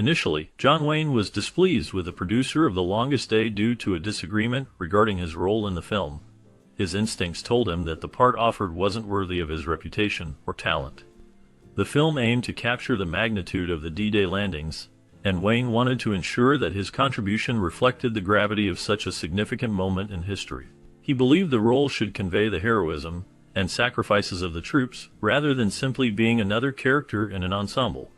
Initially, John Wayne was displeased with the producer of The Longest Day due to a disagreement regarding his role in the film. His instincts told him that the part offered wasn't worthy of his reputation or talent. The film aimed to capture the magnitude of the D-Day landings, and Wayne wanted to ensure that his contribution reflected the gravity of such a significant moment in history. He believed the role should convey the heroism and sacrifices of the troops, rather than simply being another character in an ensemble.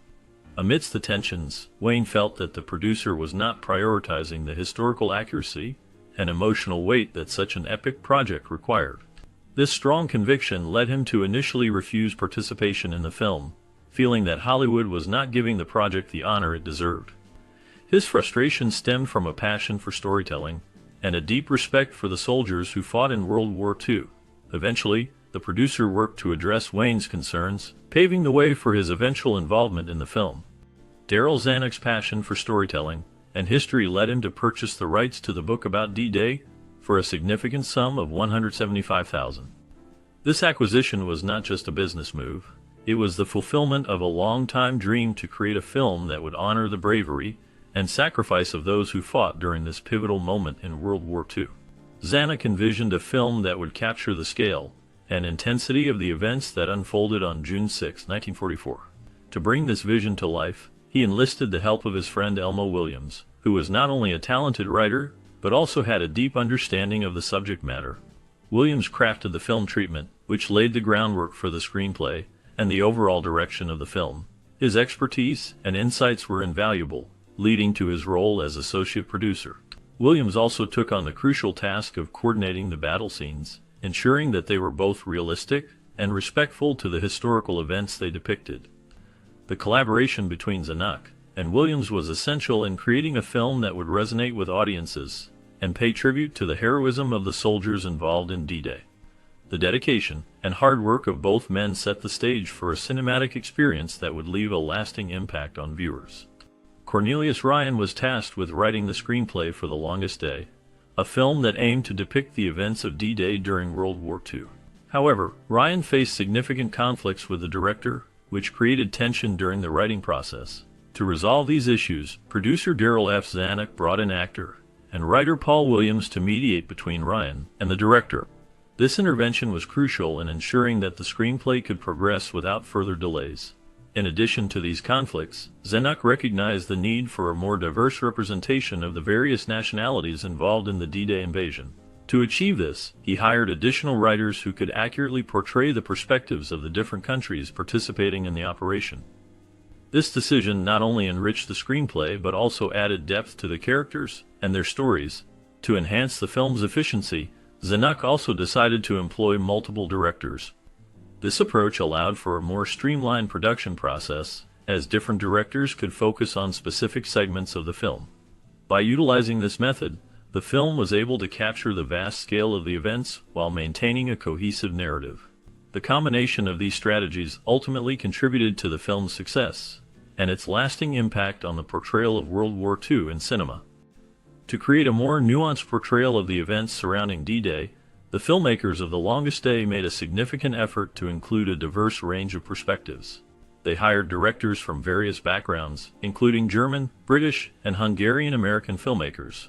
Amidst the tensions, Wayne felt that the producer was not prioritizing the historical accuracy and emotional weight that such an epic project required. This strong conviction led him to initially refuse participation in the film, feeling that Hollywood was not giving the project the honor it deserved. His frustration stemmed from a passion for storytelling and a deep respect for the soldiers who fought in World War II. Eventually, the producer worked to address Wayne's concerns, paving the way for his eventual involvement in the film. Darryl Zanuck's passion for storytelling and history led him to purchase the rights to the book about D-Day for a significant sum of $175,000. This acquisition was not just a business move, it was the fulfillment of a long-time dream to create a film that would honor the bravery and sacrifice of those who fought during this pivotal moment in World War II. Zanuck envisioned a film that would capture the scale and intensity of the events that unfolded on June 6, 1944. To bring this vision to life, he enlisted the help of his friend Elmo Williams, who was not only a talented writer, but also had a deep understanding of the subject matter. Williams crafted the film treatment, which laid the groundwork for the screenplay and the overall direction of the film. His expertise and insights were invaluable, leading to his role as associate producer. Williams also took on the crucial task of coordinating the battle scenes, ensuring that they were both realistic and respectful to the historical events they depicted. The collaboration between Zanuck and Williams was essential in creating a film that would resonate with audiences and pay tribute to the heroism of the soldiers involved in D-Day. The dedication and hard work of both men set the stage for a cinematic experience that would leave a lasting impact on viewers. Cornelius Ryan was tasked with writing the screenplay for The Longest Day, a film that aimed to depict the events of D-Day during World War II. However, Ryan faced significant conflicts with the director, which created tension during the writing process. To resolve these issues, producer Darryl F. Zanuck brought in actor and writer Paul Williams to mediate between Ryan and the director. This intervention was crucial in ensuring that the screenplay could progress without further delays. In addition to these conflicts, Zanuck recognized the need for a more diverse representation of the various nationalities involved in the D-Day invasion. To achieve this, he hired additional writers who could accurately portray the perspectives of the different countries participating in the operation. This decision not only enriched the screenplay but also added depth to the characters and their stories. To enhance the film's efficiency, Zanuck also decided to employ multiple directors. This approach allowed for a more streamlined production process, as different directors could focus on specific segments of the film. By utilizing this method, the film was able to capture the vast scale of the events while maintaining a cohesive narrative. The combination of these strategies ultimately contributed to the film's success and its lasting impact on the portrayal of World War II in cinema. To create a more nuanced portrayal of the events surrounding D-Day, the filmmakers of The Longest Day made a significant effort to include a diverse range of perspectives. They hired directors from various backgrounds, including German, British, and Hungarian-American filmmakers.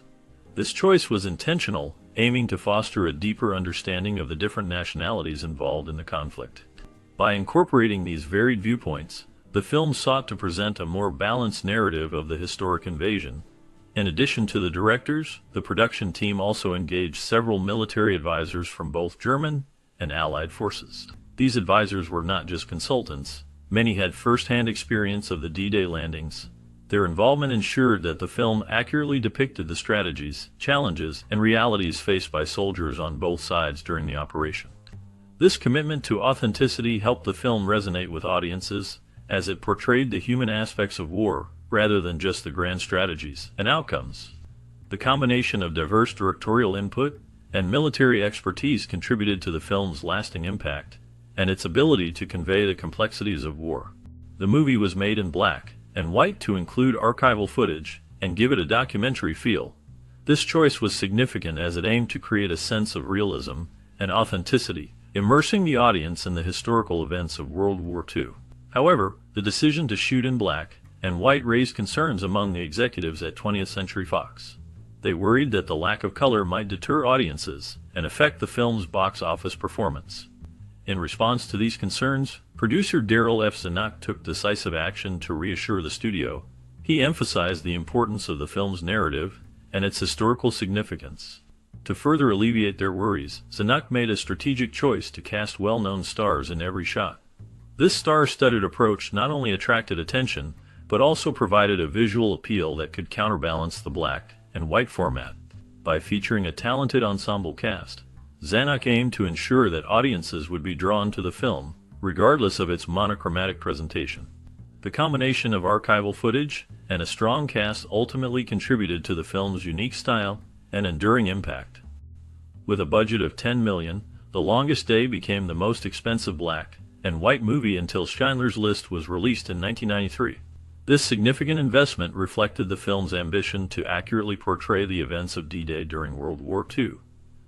This choice was intentional, aiming to foster a deeper understanding of the different nationalities involved in the conflict. By incorporating these varied viewpoints, the film sought to present a more balanced narrative of the historic invasion. In addition to the directors, the production team also engaged several military advisors from both German and Allied forces. These advisors were not just consultants. Many had first-hand experience of the D-Day landings. Their involvement ensured that the film accurately depicted the strategies, challenges, and realities faced by soldiers on both sides during the operation. This commitment to authenticity helped the film resonate with audiences, as it portrayed the human aspects of war, rather than just the grand strategies and outcomes. The combination of diverse directorial input and military expertise contributed to the film's lasting impact and its ability to convey the complexities of war. The movie was made in black and white to include archival footage and give it a documentary feel. This choice was significant as it aimed to create a sense of realism and authenticity, immersing the audience in the historical events of World War II. However, the decision to shoot in black and white raised concerns among the executives at 20th Century Fox. They worried that the lack of color might deter audiences and affect the film's box office performance. In response to these concerns, producer Darryl F. Zanuck took decisive action to reassure the studio. He emphasized the importance of the film's narrative and its historical significance. To further alleviate their worries, Zanuck made a strategic choice to cast well-known stars in every shot. This star-studded approach not only attracted attention, but also provided a visual appeal that could counterbalance the black and white format. By featuring a talented ensemble cast, Zanuck aimed to ensure that audiences would be drawn to the film, regardless of its monochromatic presentation. The combination of archival footage and a strong cast ultimately contributed to the film's unique style and enduring impact. With a budget of $10 million, The Longest Day became the most expensive black and white movie until Schindler's List was released in 1993. This significant investment reflected the film's ambition to accurately portray the events of D-Day during World War II.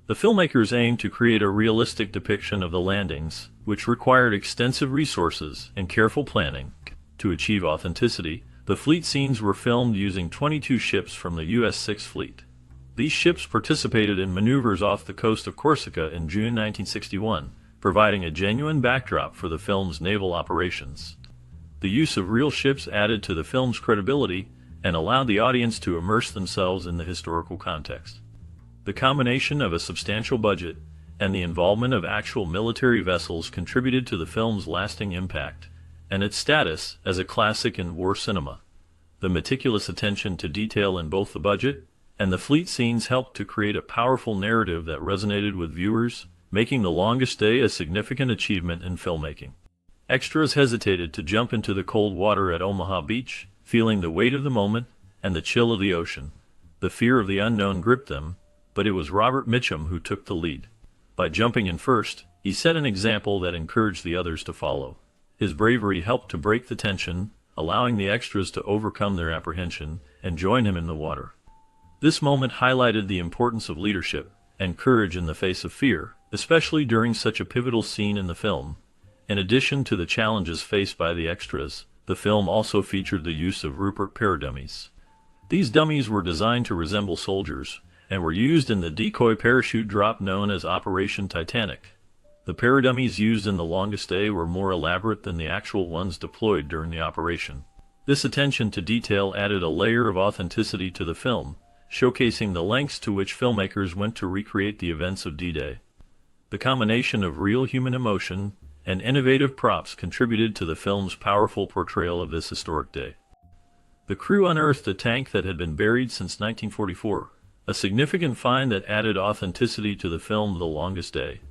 The filmmakers aimed to create a realistic depiction of the landings, which required extensive resources and careful planning. To achieve authenticity, the fleet scenes were filmed using 22 ships from the U.S. Sixth Fleet. These ships participated in maneuvers off the coast of Corsica in June 1961, providing a genuine backdrop for the film's naval operations. The use of real ships added to the film's credibility and allowed the audience to immerse themselves in the historical context. The combination of a substantial budget and the involvement of actual military vessels contributed to the film's lasting impact and its status as a classic in war cinema. The meticulous attention to detail in both the budget and the fleet scenes helped to create a powerful narrative that resonated with viewers, making The Longest Day a significant achievement in filmmaking. Extras hesitated to jump into the cold water at Omaha Beach, feeling the weight of the moment and the chill of the ocean. The fear of the unknown gripped them, but it was Robert Mitchum who took the lead. By jumping in first, he set an example that encouraged the others to follow. His bravery helped to break the tension, allowing the extras to overcome their apprehension and join him in the water. This moment highlighted the importance of leadership and courage in the face of fear, especially during such a pivotal scene in the film. In addition to the challenges faced by the extras, the film also featured the use of Rupert paradummies. These dummies were designed to resemble soldiers and were used in the decoy parachute drop known as Operation Titanic. The paradummies used in The Longest Day were more elaborate than the actual ones deployed during the operation. This attention to detail added a layer of authenticity to the film, showcasing the lengths to which filmmakers went to recreate the events of D-Day. The combination of real human emotion and innovative props contributed to the film's powerful portrayal of this historic day. The crew unearthed a tank that had been buried since 1944, a significant find that added authenticity to the film The Longest Day.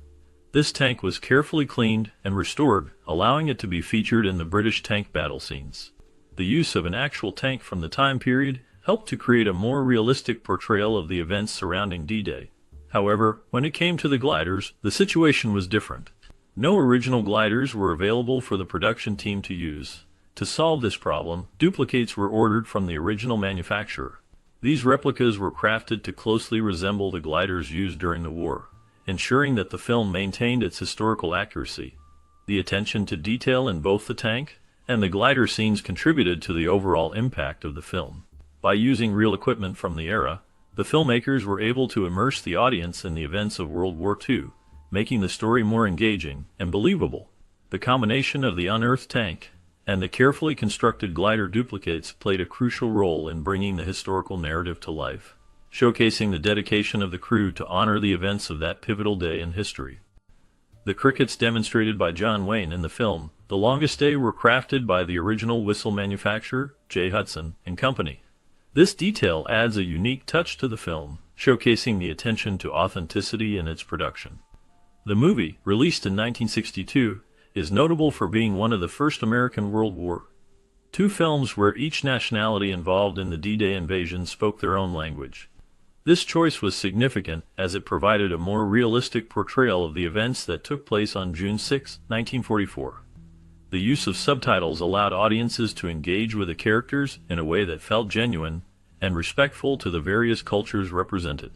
This tank was carefully cleaned and restored, allowing it to be featured in the British tank battle scenes. The use of an actual tank from the time period helped to create a more realistic portrayal of the events surrounding D-Day. However, when it came to the gliders, the situation was different. No original gliders were available for the production team to use. To solve this problem, duplicates were ordered from the original manufacturer. These replicas were crafted to closely resemble the gliders used during the war, ensuring that the film maintained its historical accuracy. The attention to detail in both the tank and the glider scenes contributed to the overall impact of the film. By using real equipment from the era, the filmmakers were able to immerse the audience in the events of World War II, making the story more engaging and believable. The combination of the unearthed tank and the carefully constructed glider duplicates played a crucial role in bringing the historical narrative to life, showcasing the dedication of the crew to honor the events of that pivotal day in history. The crickets demonstrated by John Wayne in the film The Longest Day were crafted by the original whistle manufacturer, J. Hudson and Company. This detail adds a unique touch to the film, showcasing the attention to authenticity in its production. The movie, released in 1962, is notable for being one of the first American World War II films where each nationality involved in the D-Day invasion spoke their own language. This choice was significant as it provided a more realistic portrayal of the events that took place on June 6, 1944. The use of subtitles allowed audiences to engage with the characters in a way that felt genuine and respectful to the various cultures represented.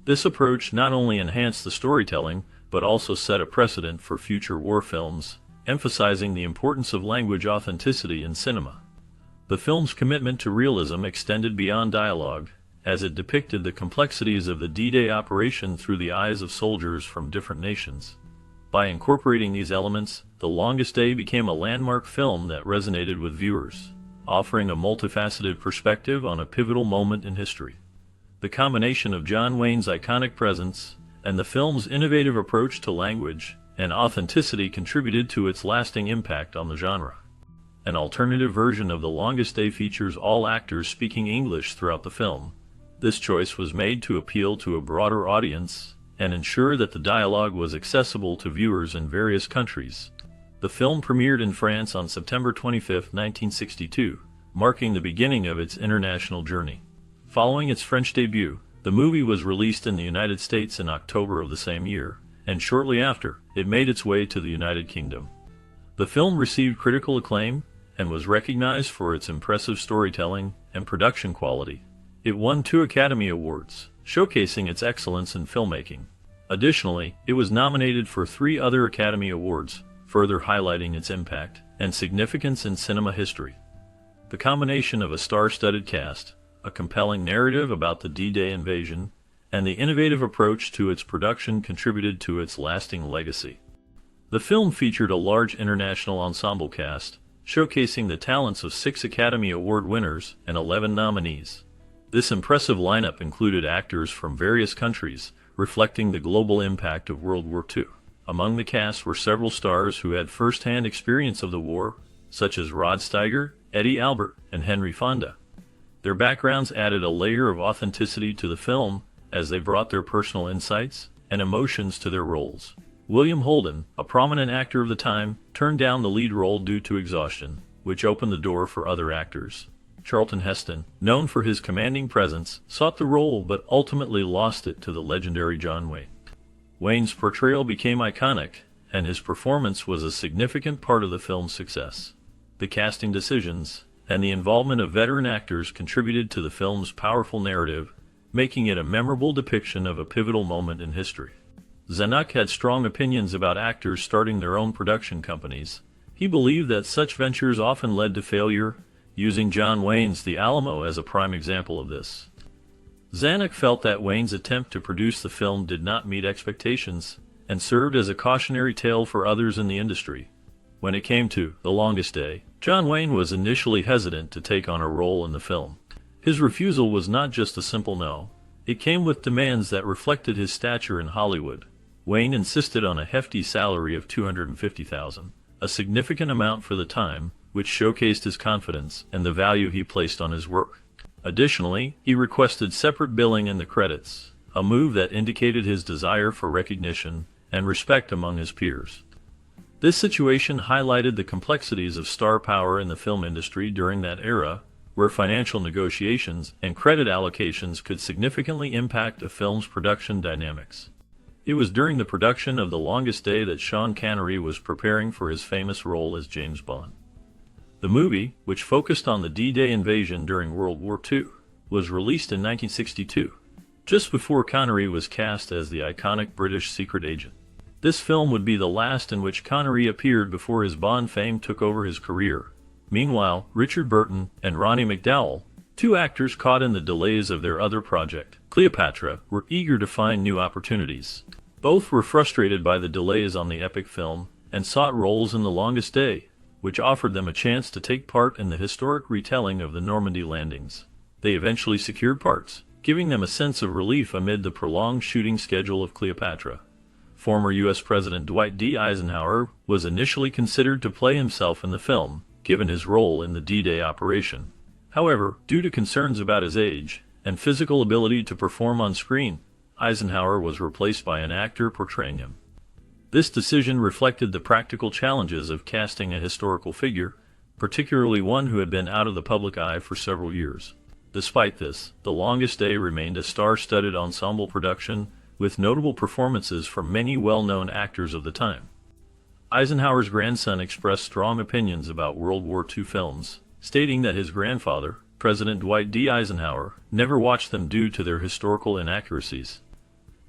This approach not only enhanced the storytelling, but also set a precedent for future war films, emphasizing the importance of language authenticity in cinema. The film's commitment to realism extended beyond dialogue, as it depicted the complexities of the D-Day operation through the eyes of soldiers from different nations. By incorporating these elements, The Longest Day became a landmark film that resonated with viewers, offering a multifaceted perspective on a pivotal moment in history. The combination of John Wayne's iconic presence and the film's innovative approach to language and authenticity contributed to its lasting impact on the genre. An alternative version of The Longest Day features all actors speaking English throughout the film. This choice was made to appeal to a broader audience and ensure that the dialogue was accessible to viewers in various countries. The film premiered in France on September 25, 1962, marking the beginning of its international journey. Following its French debut, the movie was released in the United States in October of the same year, and shortly after, it made its way to the United Kingdom. The film received critical acclaim and was recognized for its impressive storytelling and production quality. It won 2 Academy Awards, showcasing its excellence in filmmaking. Additionally, it was nominated for 3 other Academy Awards, further highlighting its impact and significance in cinema history. The combination of a star-studded cast, a compelling narrative about the D-Day invasion, and the innovative approach to its production contributed to its lasting legacy. The film featured a large international ensemble cast, showcasing the talents of 6 Academy Award winners and 11 nominees. This impressive lineup included actors from various countries, reflecting the global impact of World War II. Among the cast were several stars who had first-hand experience of the war, such as Rod Steiger, Eddie Albert, and Henry Fonda. Their backgrounds added a layer of authenticity to the film, as they brought their personal insights and emotions to their roles. William Holden, a prominent actor of the time, turned down the lead role due to exhaustion, which opened the door for other actors. Charlton Heston, known for his commanding presence, sought the role but ultimately lost it to the legendary John Wayne. Wayne's portrayal became iconic, and his performance was a significant part of the film's success. The casting decisions and the involvement of veteran actors contributed to the film's powerful narrative, making it a memorable depiction of a pivotal moment in history. Zanuck had strong opinions about actors starting their own production companies. He believed that such ventures often led to failure, using John Wayne's The Alamo as a prime example of this. Zanuck felt that Wayne's attempt to produce the film did not meet expectations, and served as a cautionary tale for others in the industry. When it came to The Longest Day, John Wayne was initially hesitant to take on a role in the film. His refusal was not just a simple no. It came with demands that reflected his stature in Hollywood. Wayne insisted on a hefty salary of $250,000, a significant amount for the time, which showcased his confidence and the value he placed on his work. Additionally, he requested separate billing in the credits, a move that indicated his desire for recognition and respect among his peers. This situation highlighted the complexities of star power in the film industry during that era, where financial negotiations and credit allocations could significantly impact a film's production dynamics. It was during the production of The Longest Day that Sean Connery was preparing for his famous role as James Bond. The movie, which focused on the D-Day invasion during World War II, was released in 1962, just before Connery was cast as the iconic British secret agent. This film would be the last in which Connery appeared before his Bond fame took over his career. Meanwhile, Richard Burton and Ronnie McDowell, 2 actors caught in the delays of their other project, Cleopatra, were eager to find new opportunities. Both were frustrated by the delays on the epic film and sought roles in The Longest Day, which offered them a chance to take part in the historic retelling of the Normandy landings. They eventually secured parts, giving them a sense of relief amid the prolonged shooting schedule of Cleopatra. Former U.S. President Dwight D. Eisenhower was initially considered to play himself in the film, given his role in the D-Day operation. However, due to concerns about his age and physical ability to perform on screen, Eisenhower was replaced by an actor portraying him. This decision reflected the practical challenges of casting a historical figure, particularly one who had been out of the public eye for several years. Despite this, The Longest Day remained a star-studded ensemble production, with notable performances from many well-known actors of the time. Eisenhower's grandson expressed strong opinions about World War II films, stating that his grandfather, President Dwight D. Eisenhower, never watched them due to their historical inaccuracies.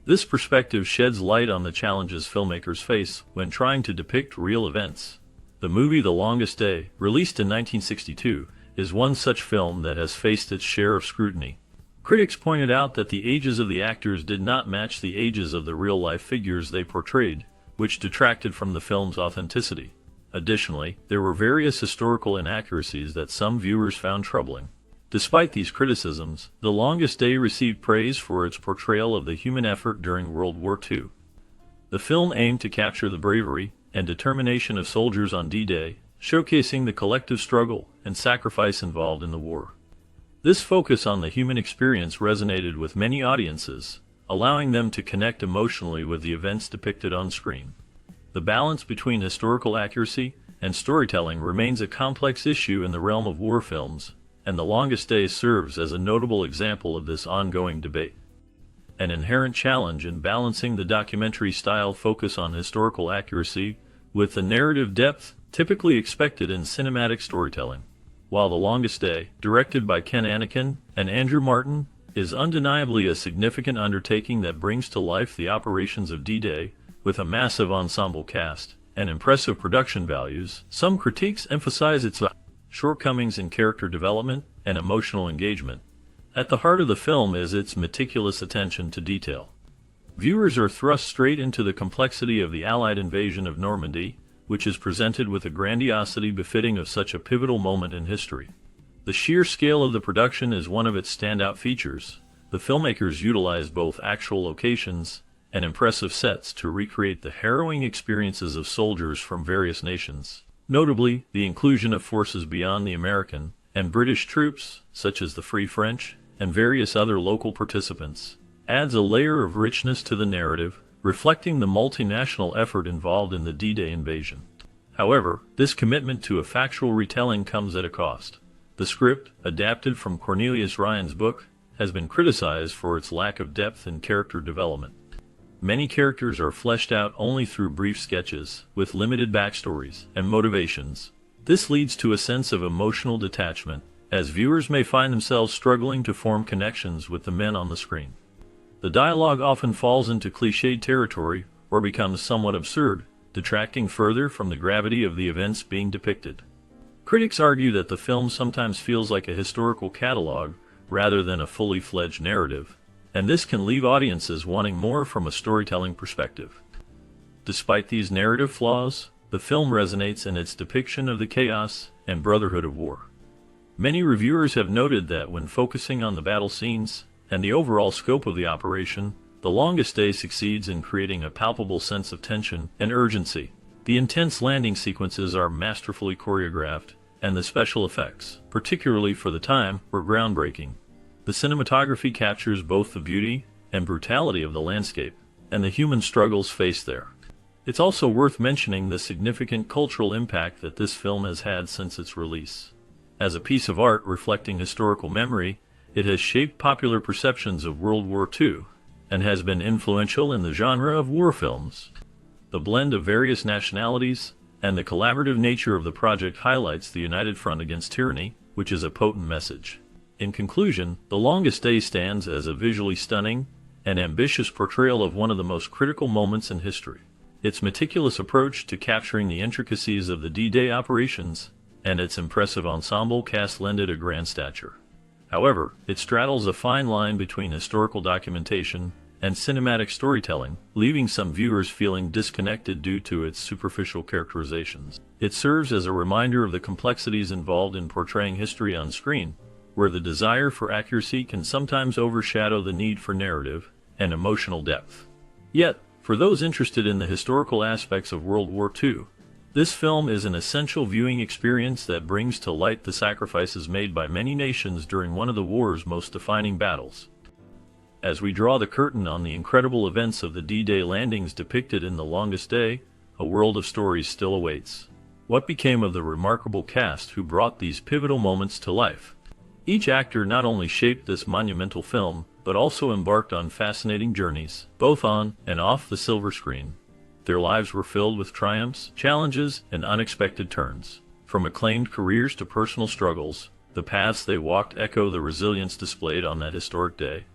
This perspective sheds light on the challenges filmmakers face when trying to depict real events. The movie The Longest Day, released in 1962, is one such film that has faced its share of scrutiny. Critics pointed out that the ages of the actors did not match the ages of the real-life figures they portrayed, which detracted from the film's authenticity. Additionally, there were various historical inaccuracies that some viewers found troubling. Despite these criticisms, The Longest Day received praise for its portrayal of the human effort during World War II. The film aimed to capture the bravery and determination of soldiers on D-Day, showcasing the collective struggle and sacrifice involved in the war. This focus on the human experience resonated with many audiences, allowing them to connect emotionally with the events depicted on screen. The balance between historical accuracy and storytelling remains a complex issue in the realm of war films, and The Longest Day serves as a notable example of this ongoing debate. An inherent challenge in balancing the documentary-style focus on historical accuracy with the narrative depth typically expected in cinematic storytelling. While The Longest Day, directed by Ken Anakin and Andrew Martin, is undeniably a significant undertaking that brings to life the operations of D-Day with a massive ensemble cast and impressive production values, some critiques emphasize its shortcomings in character development and emotional engagement. At the heart of the film is its meticulous attention to detail. Viewers are thrust straight into the complexity of the Allied invasion of Normandy, which is presented with a grandiosity befitting of such a pivotal moment in history. The sheer scale of the production is one of its standout features. The filmmakers utilized both actual locations and impressive sets to recreate the harrowing experiences of soldiers from various nations. Notably, the inclusion of forces beyond the American and British troops, such as the Free French and various other local participants, adds a layer of richness to the narrative, reflecting the multinational effort involved in the D-Day invasion. However, this commitment to a factual retelling comes at a cost. The script, adapted from Cornelius Ryan's book, has been criticized for its lack of depth and character development. Many characters are fleshed out only through brief sketches, with limited backstories and motivations. This leads to a sense of emotional detachment, as viewers may find themselves struggling to form connections with the men on the screen. The dialogue often falls into cliched territory or becomes somewhat absurd, detracting further from the gravity of the events being depicted. Critics argue that the film sometimes feels like a historical catalog rather than a fully fledged narrative, and this can leave audiences wanting more from a storytelling perspective. Despite these narrative flaws, the film resonates in its depiction of the chaos and brotherhood of war. Many reviewers have noted that when focusing on the battle scenes and the overall scope of the operation, The Longest Day succeeds in creating a palpable sense of tension and urgency. The intense landing sequences are masterfully choreographed, and the special effects, particularly for the time, were groundbreaking. The cinematography captures both the beauty and brutality of the landscape, and the human struggles faced there. It's also worth mentioning the significant cultural impact that this film has had since its release. As a piece of art reflecting historical memory, it has shaped popular perceptions of World War II, and has been influential in the genre of war films. The blend of various nationalities and the collaborative nature of the project highlights the united front against tyranny, which is a potent message. In conclusion, The Longest Day stands as a visually stunning and ambitious portrayal of one of the most critical moments in history. Its meticulous approach to capturing the intricacies of the D-Day operations and its impressive ensemble cast lend it a grand stature. However, it straddles a fine line between historical documentation and cinematic storytelling, leaving some viewers feeling disconnected due to its superficial characterizations. It serves as a reminder of the complexities involved in portraying history on screen, where the desire for accuracy can sometimes overshadow the need for narrative and emotional depth. Yet, for those interested in the historical aspects of World War II, this film is an essential viewing experience that brings to light the sacrifices made by many nations during one of the war's most defining battles. As we draw the curtain on the incredible events of the D-Day landings depicted in The Longest Day, a world of stories still awaits. What became of the remarkable cast who brought these pivotal moments to life? Each actor not only shaped this monumental film, but also embarked on fascinating journeys, both on and off the silver screen. Their lives were filled with triumphs, challenges, and unexpected turns. From acclaimed careers to personal struggles, the paths they walked echo the resilience displayed on that historic day.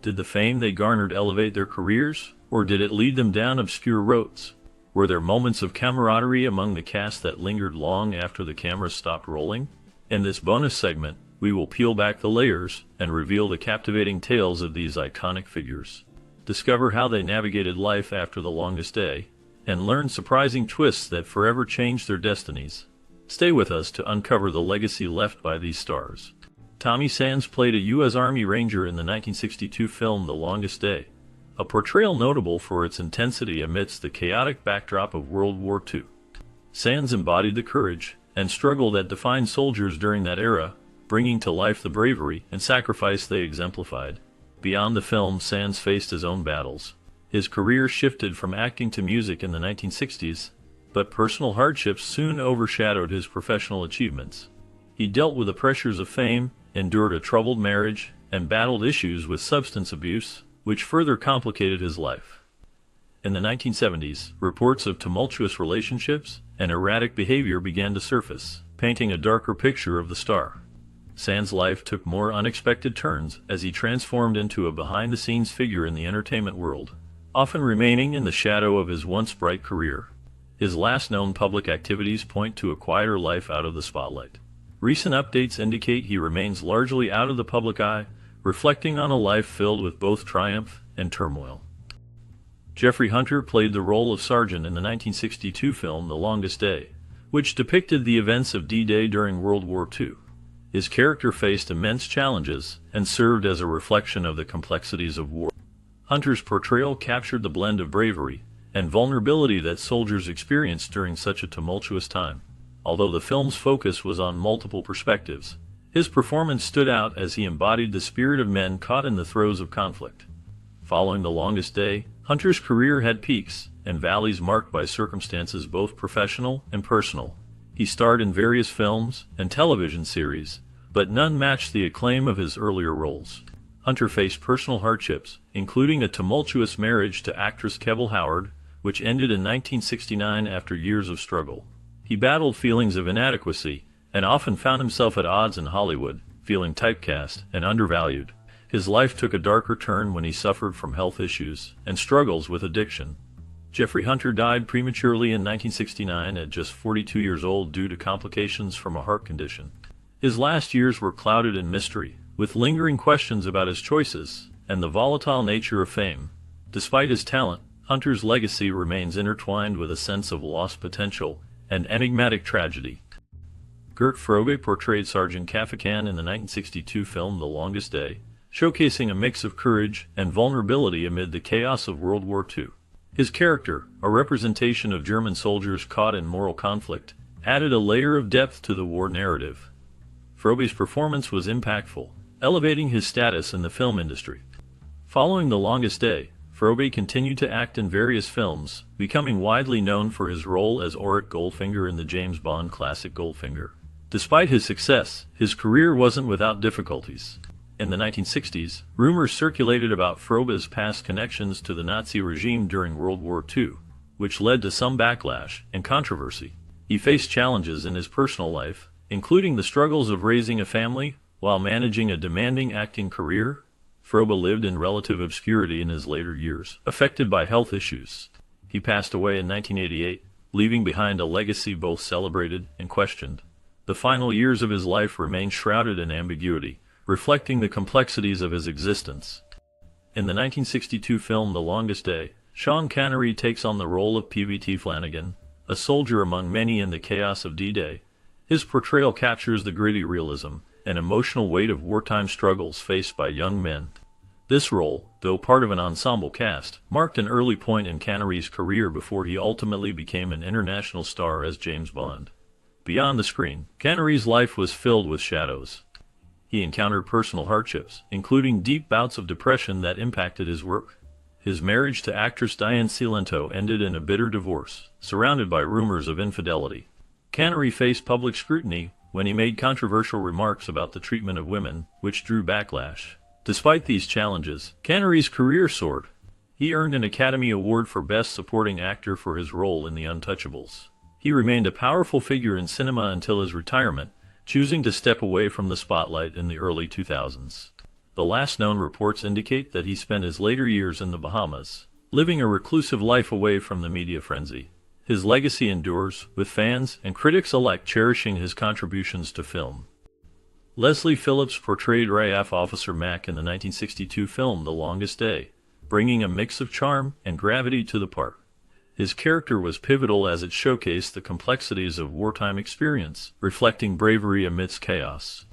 Did the fame they garnered elevate their careers, or did it lead them down obscure roads? Were there moments of camaraderie among the cast that lingered long after the cameras stopped rolling? In this bonus segment, we will peel back the layers and reveal the captivating tales of these iconic figures. Discover how they navigated life after the longest day, and learn surprising twists that forever changed their destinies. Stay with us to uncover the legacy left by these stars. Tommy Sands played a U.S. Army Ranger in the 1962 film The Longest Day, a portrayal notable for its intensity amidst the chaotic backdrop of World War II. Sands embodied the courage and struggle that defined soldiers during that era, bringing to life the bravery and sacrifice they exemplified. Beyond the film, Sands faced his own battles. His career shifted from acting to music in the 1960s, but personal hardships soon overshadowed his professional achievements. He dealt with the pressures of fame, endured a troubled marriage, and battled issues with substance abuse, which further complicated his life. In the 1970s, reports of tumultuous relationships and erratic behavior began to surface, painting a darker picture of the star. Sands' life took more unexpected turns as he transformed into a behind-the-scenes figure in the entertainment world, often remaining in the shadow of his once bright career. His last known public activities point to a quieter life out of the spotlight. Recent updates indicate he remains largely out of the public eye, reflecting on a life filled with both triumph and turmoil. Jeffrey Hunter played the role of Sergeant in the 1962 film The Longest Day, which depicted the events of D-Day during World War II. His character faced immense challenges and served as a reflection of the complexities of war. Hunter's portrayal captured the blend of bravery and vulnerability that soldiers experienced during such a tumultuous time. Although the film's focus was on multiple perspectives, his performance stood out as he embodied the spirit of men caught in the throes of conflict. Following The Longest Day, Hunter's career had peaks and valleys marked by circumstances both professional and personal. He starred in various films and television series, but none matched the acclaim of his earlier roles. Hunter faced personal hardships, including a tumultuous marriage to actress Kevin Howard, which ended in 1969 after years of struggle. He battled feelings of inadequacy and often found himself at odds in Hollywood, feeling typecast and undervalued. His life took a darker turn when he suffered from health issues and struggles with addiction. Jeffrey Hunter died prematurely in 1969 at just 42 years old due to complications from a heart condition. His last years were clouded in mystery, with lingering questions about his choices and the volatile nature of fame. Despite his talent, Hunter's legacy remains intertwined with a sense of lost potential and enigmatic tragedy. Gert Frobe portrayed Sergeant Kafakan in the 1962 film The Longest Day, showcasing a mix of courage and vulnerability amid the chaos of World War II. His character, a representation of German soldiers caught in moral conflict, added a layer of depth to the war narrative. Frobe's performance was impactful, elevating his status in the film industry. Following The Longest Day, Frobe continued to act in various films, becoming widely known for his role as Auric Goldfinger in the James Bond classic Goldfinger. Despite his success, his career wasn't without difficulties. In the 1960s, rumors circulated about Frobe's past connections to the Nazi regime during World War II, which led to some backlash and controversy. He faced challenges in his personal life, including the struggles of raising a family while managing a demanding acting career. Frobe lived in relative obscurity in his later years, affected by health issues. He passed away in 1988, leaving behind a legacy both celebrated and questioned. The final years of his life remain shrouded in ambiguity, reflecting the complexities of his existence. In the 1962 film The Longest Day, Sean Connery takes on the role of P.V.T. Flanagan, a soldier among many in the chaos of D-Day. His portrayal captures the gritty realism and emotional weight of wartime struggles faced by young men. This role, though part of an ensemble cast, marked an early point in Connery's career before he ultimately became an international star as James Bond. Beyond the screen, Connery's life was filled with shadows. He encountered personal hardships, including deep bouts of depression that impacted his work. His marriage to actress Diane Cilento ended in a bitter divorce, surrounded by rumors of infidelity. Connery faced public scrutiny when he made controversial remarks about the treatment of women, which drew backlash. Despite these challenges, Connery's career soared. He earned an Academy Award for Best Supporting Actor for his role in The Untouchables. He remained a powerful figure in cinema until his retirement, choosing to step away from the spotlight in the early 2000s. The last known reports indicate that he spent his later years in the Bahamas, living a reclusive life away from the media frenzy. His legacy endures, with fans and critics alike cherishing his contributions to film. Leslie Phillips portrayed RAF Officer Mack in the 1962 film The Longest Day, bringing a mix of charm and gravity to the part. His character was pivotal as it showcased the complexities of wartime experience, reflecting bravery amidst chaos.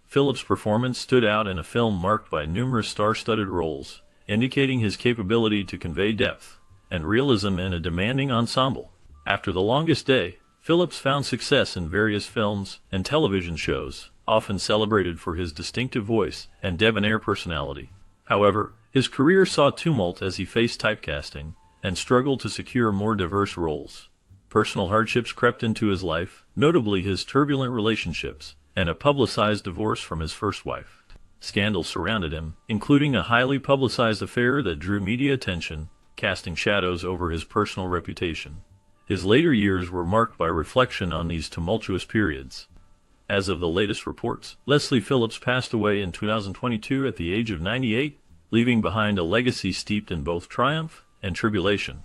Phillips' performance stood out in a film marked by numerous star-studded roles, indicating his capability to convey depth and realism in a demanding ensemble. After The Longest Day, Phillips found success in various films and television shows, often celebrated for his distinctive voice and debonair personality. However, his career saw tumult as he faced typecasting and struggled to secure more diverse roles. Personal hardships crept into his life, notably his turbulent relationships and a publicized divorce from his first wife. Scandals surrounded him, including a highly publicized affair that drew media attention, casting shadows over his personal reputation. His later years were marked by reflection on these tumultuous periods. As of the latest reports, Leslie Phillips passed away in 2022 at the age of 98, leaving behind a legacy steeped in both triumph and tribulation.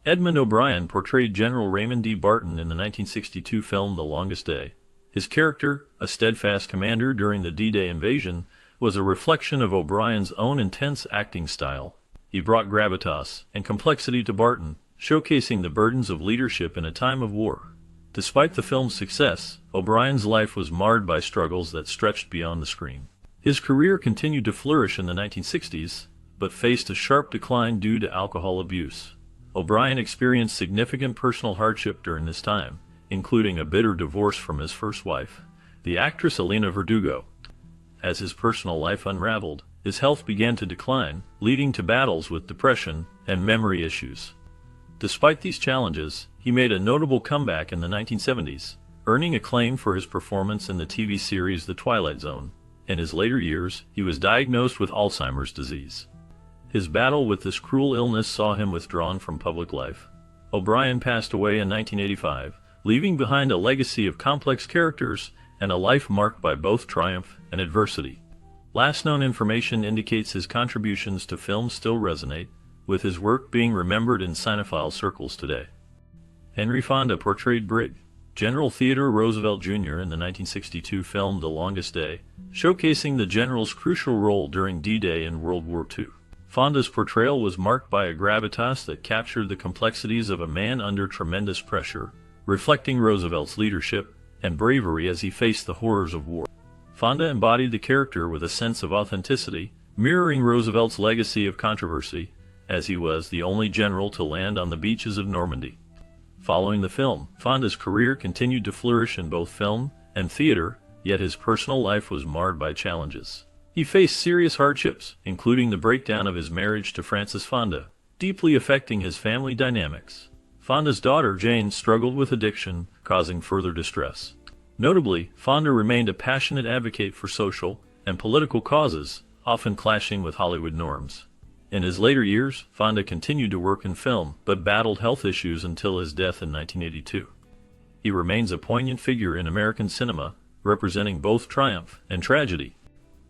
Edmund O'Brien portrayed General Raymond D. Barton in the 1962 film The Longest Day. His character, a steadfast commander during the D-Day invasion, was a reflection of O'Brien's own intense acting style. He brought gravitas and complexity to Barton, showcasing the burdens of leadership in a time of war. Despite the film's success, O'Brien's life was marred by struggles that stretched beyond the screen. His career continued to flourish in the 1960s, but faced a sharp decline due to alcohol abuse. O'Brien experienced significant personal hardship during this time, including a bitter divorce from his first wife, the actress Elena Verdugo. As his personal life unraveled, his health began to decline, leading to battles with depression and memory issues. Despite these challenges, he made a notable comeback in the 1970s, earning acclaim for his performance in the TV series The Twilight Zone. In his later years, he was diagnosed with Alzheimer's disease. His battle with this cruel illness saw him withdrawn from public life. O'Brien passed away in 1985, leaving behind a legacy of complex characters and a life marked by both triumph and adversity. Last known information indicates his contributions to film still resonate, with his work being remembered in cinephile circles today. Henry Fonda portrayed Brig. General Theodore Roosevelt Jr. in the 1962 film The Longest Day, showcasing the general's crucial role during D-Day in World War II. Fonda's portrayal was marked by a gravitas that captured the complexities of a man under tremendous pressure, reflecting Roosevelt's leadership and bravery as he faced the horrors of war. Fonda embodied the character with a sense of authenticity, mirroring Roosevelt's legacy of controversy, as he was the only general to land on the beaches of Normandy. Following the film, Fonda's career continued to flourish in both film and theater, yet his personal life was marred by challenges. He faced serious hardships, including the breakdown of his marriage to Frances Fonda, deeply affecting his family dynamics. Fonda's daughter Jane struggled with addiction, causing further distress. Notably, Fonda remained a passionate advocate for social and political causes, often clashing with Hollywood norms. In his later years, Fonda continued to work in film, but battled health issues until his death in 1982. He remains a poignant figure in American cinema, representing both triumph and tragedy.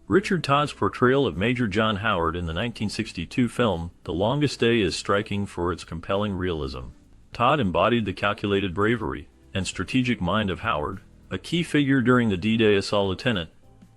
Richard Todd's portrayal of Major John Howard in the 1962 film The Longest Day is striking for its compelling realism. Todd embodied the calculated bravery and strategic mind of Howard, a key figure during the D-Day assault. Lieutenant.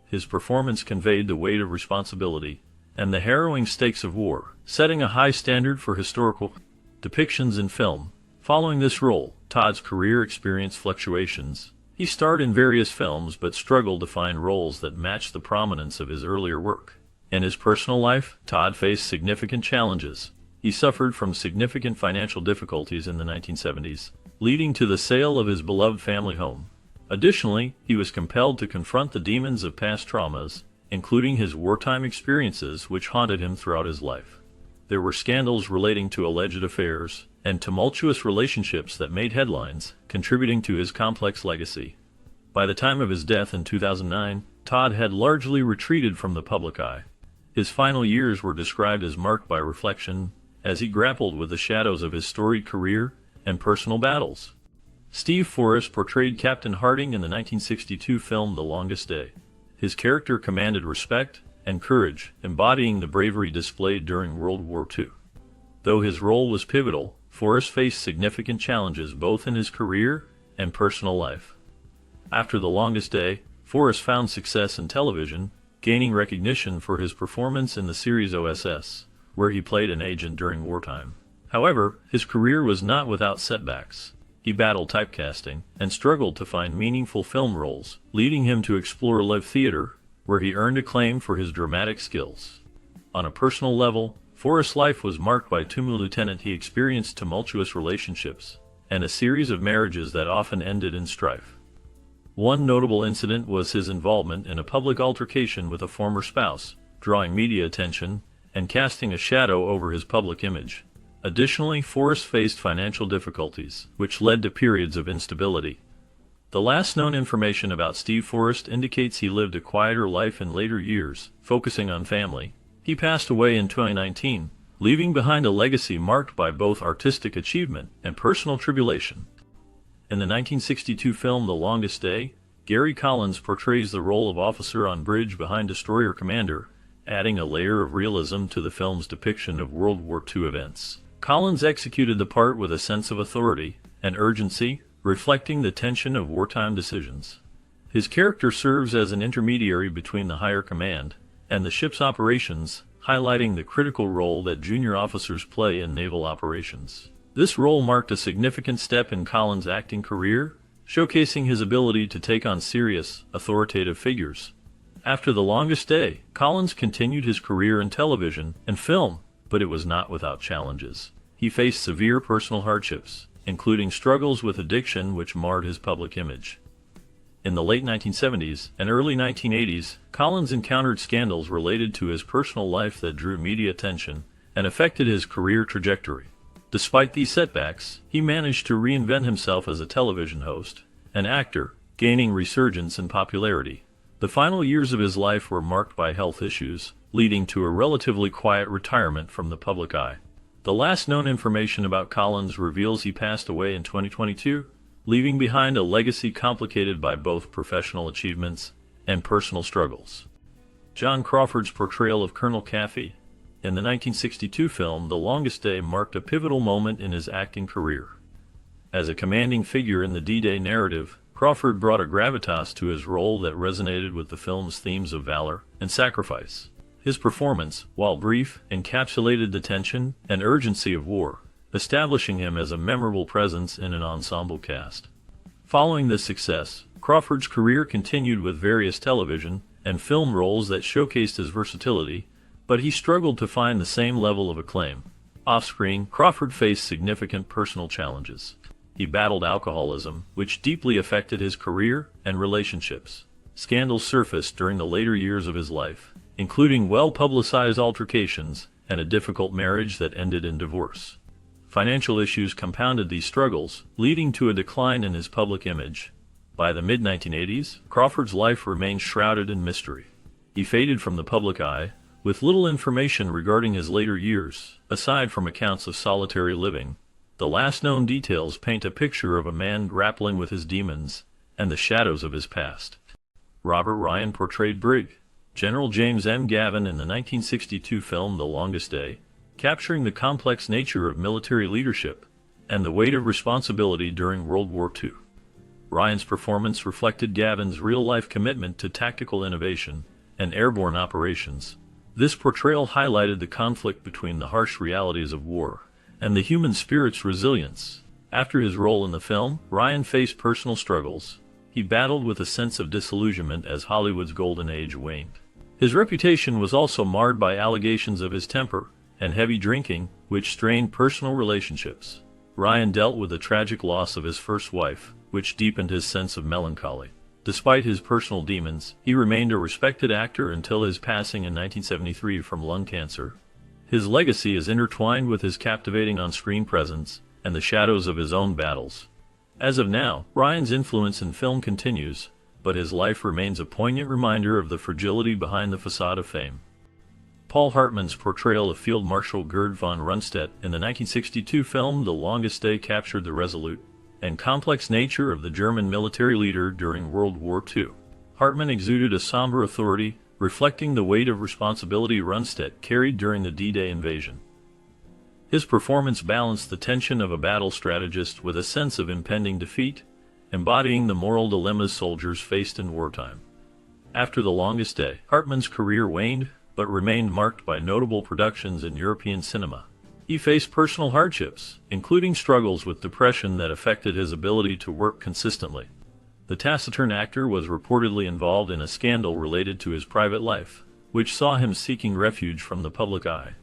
His performance conveyed the weight of responsibility and the harrowing stakes of war, setting a high standard for historical depictions in film. Following this role, Todd's career experienced fluctuations. He starred in various films but struggled to find roles that matched the prominence of his earlier work. In his personal life, Todd faced significant challenges. He suffered from significant financial difficulties in the 1970s, leading to the sale of his beloved family home. Additionally, he was compelled to confront the demons of past traumas, including his wartime experiences which haunted him throughout his life. There were scandals relating to alleged affairs and tumultuous relationships that made headlines, contributing to his complex legacy. By the time of his death in 2009, Todd had largely retreated from the public eye. His final years were described as marked by reflection, as he grappled with the shadows of his storied career and personal battles. Steve Forrest portrayed Captain Harding in the 1962 film The Longest Day. His character commanded respect and courage, embodying the bravery displayed during World War II. Though his role was pivotal, Forrest faced significant challenges both in his career and personal life. After The Longest Day, Forrest found success in television, gaining recognition for his performance in the series OSS, where he played an agent during wartime. However, his career was not without setbacks. He battled typecasting and struggled to find meaningful film roles, leading him to explore live theater, where he earned acclaim for his dramatic skills. On a personal level, Forrest's life was marked by tumult. He experienced tumultuous relationships and a series of marriages that often ended in strife. One notable incident was his involvement in a public altercation with a former spouse, drawing media attention and casting a shadow over his public image. Additionally, Forrest faced financial difficulties, which led to periods of instability. The last known information about Steve Forrest indicates he lived a quieter life in later years, focusing on family. He passed away in 2019, leaving behind a legacy marked by both artistic achievement and personal tribulation. In the 1962 film The Longest Day, Gary Collins portrays the role of officer on bridge behind destroyer commander, adding a layer of realism to the film's depiction of World War II events. Collins executed the part with a sense of authority and urgency, reflecting the tension of wartime decisions. His character serves as an intermediary between the higher command and the ship's operations, highlighting the critical role that junior officers play in naval operations. This role marked a significant step in Collins' acting career, showcasing his ability to take on serious, authoritative figures. After The Longest Day, Collins continued his career in television and film, but it was not without challenges. He faced severe personal hardships, including struggles with addiction which marred his public image. In the late 1970s and early 1980s, Collins encountered scandals related to his personal life that drew media attention and affected his career trajectory. Despite these setbacks, he managed to reinvent himself as a television host and actor, gaining resurgence in popularity. The final years of his life were marked by health issues, leading to a relatively quiet retirement from the public eye. The last known information about Collins reveals he passed away in 2022, leaving behind a legacy complicated by both professional achievements and personal struggles. John Crawford's portrayal of Colonel Caffey in the 1962 film The Longest Day marked a pivotal moment in his acting career. As a commanding figure in the D-Day narrative, Crawford brought a gravitas to his role that resonated with the film's themes of valor and sacrifice. His performance, while brief, encapsulated the tension and urgency of war, establishing him as a memorable presence in an ensemble cast. Following this success, Crawford's career continued with various television and film roles that showcased his versatility, but he struggled to find the same level of acclaim. Off-screen, Crawford faced significant personal challenges. He battled alcoholism, which deeply affected his career and relationships. Scandals surfaced during the later years of his life, including well-publicized altercations and a difficult marriage that ended in divorce. Financial issues compounded these struggles, leading to a decline in his public image. By the mid-1980s, Crawford's life remained shrouded in mystery. He faded from the public eye, with little information regarding his later years, aside from accounts of solitary living. The last known details paint a picture of a man grappling with his demons and the shadows of his past. Robert Ryan portrayed Brig General James M. Gavin in the 1962 film The Longest Day, capturing the complex nature of military leadership and the weight of responsibility during World War II. Ryan's performance reflected Gavin's real-life commitment to tactical innovation and airborne operations. This portrayal highlighted the conflict between the harsh realities of war and the human spirit's resilience. After his role in the film, Ryan faced personal struggles. He battled with a sense of disillusionment as Hollywood's golden age waned. His reputation was also marred by allegations of his temper and heavy drinking, which strained personal relationships. Ryan dealt with the tragic loss of his first wife, which deepened his sense of melancholy. Despite his personal demons, he remained a respected actor until his passing in 1973 from lung cancer. His legacy is intertwined with his captivating on-screen presence and the shadows of his own battles. As of now, Ryan's influence in film continues, but his life remains a poignant reminder of the fragility behind the facade of fame. Paul Hartman's portrayal of Field Marshal Gerd von Rundstedt in the 1962 film The Longest Day captured the resolute and complex nature of the German military leader during World War II. Hartman exuded a somber authority, reflecting the weight of responsibility Rundstedt carried during the D-Day invasion. His performance balanced the tension of a battle strategist with a sense of impending defeat, embodying the moral dilemmas soldiers faced in wartime. After The Longest Day, Hartman's career waned, but remained marked by notable productions in European cinema. He faced personal hardships, including struggles with depression that affected his ability to work consistently. The taciturn actor was reportedly involved in a scandal related to his private life, which saw him seeking refuge from the public eye.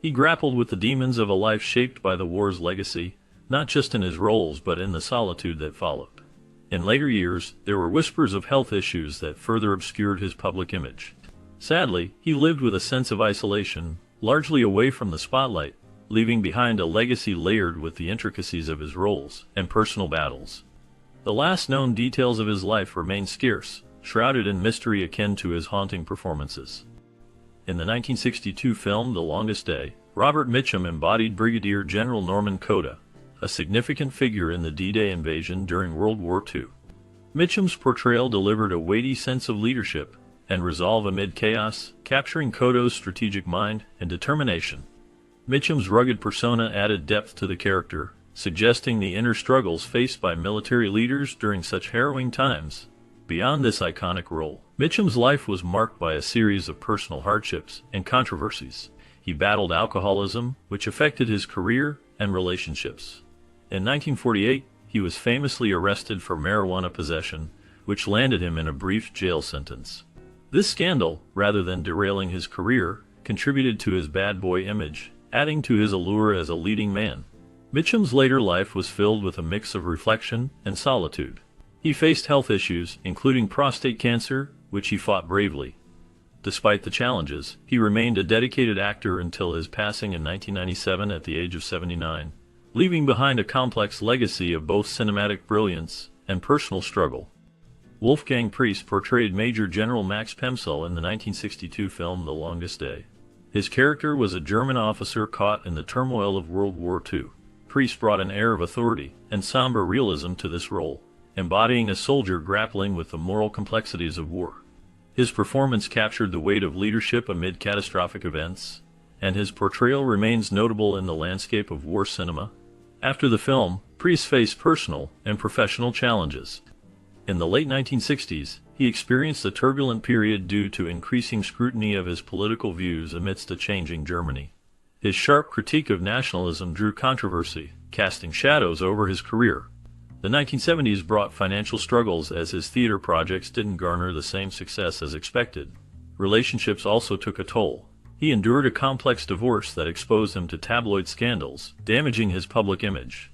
He grappled with the demons of a life shaped by the war's legacy, not just in his roles but in the solitude that followed. In later years, there were whispers of health issues that further obscured his public image. Sadly, he lived with a sense of isolation, largely away from the spotlight, leaving behind a legacy layered with the intricacies of his roles and personal battles. The last known details of his life remain scarce, shrouded in mystery akin to his haunting performances. In the 1962 film The Longest Day, Robert Mitchum embodied Brigadier General Norman Cota, a significant figure in the D-Day invasion during World War II. Mitchum's portrayal delivered a weighty sense of leadership and resolve amid chaos, capturing Cota's strategic mind and determination. Mitchum's rugged persona added depth to the character, suggesting the inner struggles faced by military leaders during such harrowing times. Beyond this iconic role, Mitchum's life was marked by a series of personal hardships and controversies. He battled alcoholism, which affected his career and relationships. In 1948, he was famously arrested for marijuana possession, which landed him in a brief jail sentence. This scandal, rather than derailing his career, contributed to his bad boy image, adding to his allure as a leading man. Mitchum's later life was filled with a mix of reflection and solitude. He faced health issues, including prostate cancer, which he fought bravely. Despite the challenges, he remained a dedicated actor until his passing in 1997 at the age of 79, leaving behind a complex legacy of both cinematic brilliance and personal struggle. Wolfgang Priest portrayed Major General Max Pemsel in the 1962 film The Longest Day. His character was a German officer caught in the turmoil of World War II. Priest brought an air of authority and somber realism to this role, embodying a soldier grappling with the moral complexities of war. His performance captured the weight of leadership amid catastrophic events, and his portrayal remains notable in the landscape of war cinema. After the film, Priest faced personal and professional challenges. In the late 1960s, he experienced a turbulent period due to increasing scrutiny of his political views amidst a changing Germany. His sharp critique of nationalism drew controversy, casting shadows over his career. The 1970s brought financial struggles as his theater projects didn't garner the same success as expected. Relationships also took a toll. He endured a complex divorce that exposed him to tabloid scandals, damaging his public image.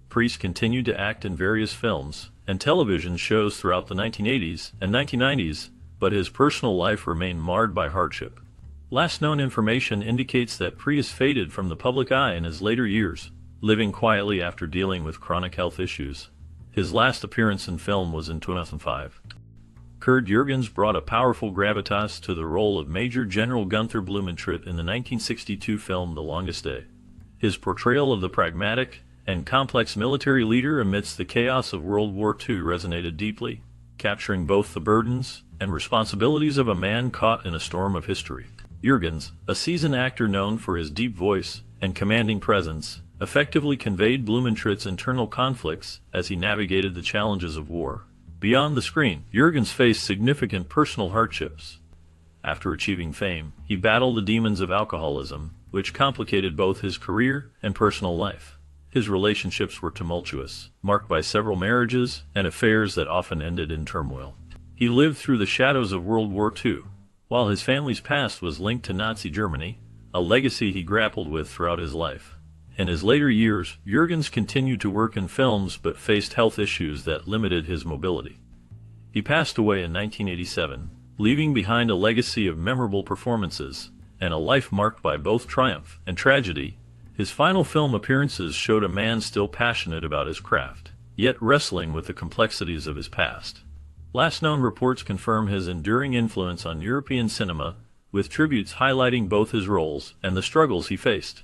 Priest continued to act in various films and television shows throughout the 1980s and 1990s, but his personal life remained marred by hardship. Last known information indicates that Priest faded from the public eye in his later years, living quietly after dealing with chronic health issues. His last appearance in film was in 2005. Kurt Jürgens brought a powerful gravitas to the role of Major General Gunther Blumentritt in the 1962 film The Longest Day. His portrayal of the pragmatic and complex military leader amidst the chaos of World War II resonated deeply, capturing both the burdens and responsibilities of a man caught in a storm of history. Jürgens, a seasoned actor known for his deep voice and commanding presence, effectively conveyed Blumentritt's internal conflicts as he navigated the challenges of war. Beyond the screen, Jürgens faced significant personal hardships. After achieving fame, he battled the demons of alcoholism, which complicated both his career and personal life. His relationships were tumultuous, marked by several marriages and affairs that often ended in turmoil. He lived through the shadows of World War II. While his family's past was linked to Nazi Germany, a legacy he grappled with throughout his life. In his later years, Jürgens continued to work in films but faced health issues that limited his mobility. He passed away in 1987, leaving behind a legacy of memorable performances and a life marked by both triumph and tragedy. His final film appearances showed a man still passionate about his craft, yet wrestling with the complexities of his past. Last known reports confirm his enduring influence on European cinema, with tributes highlighting both his roles and the struggles he faced.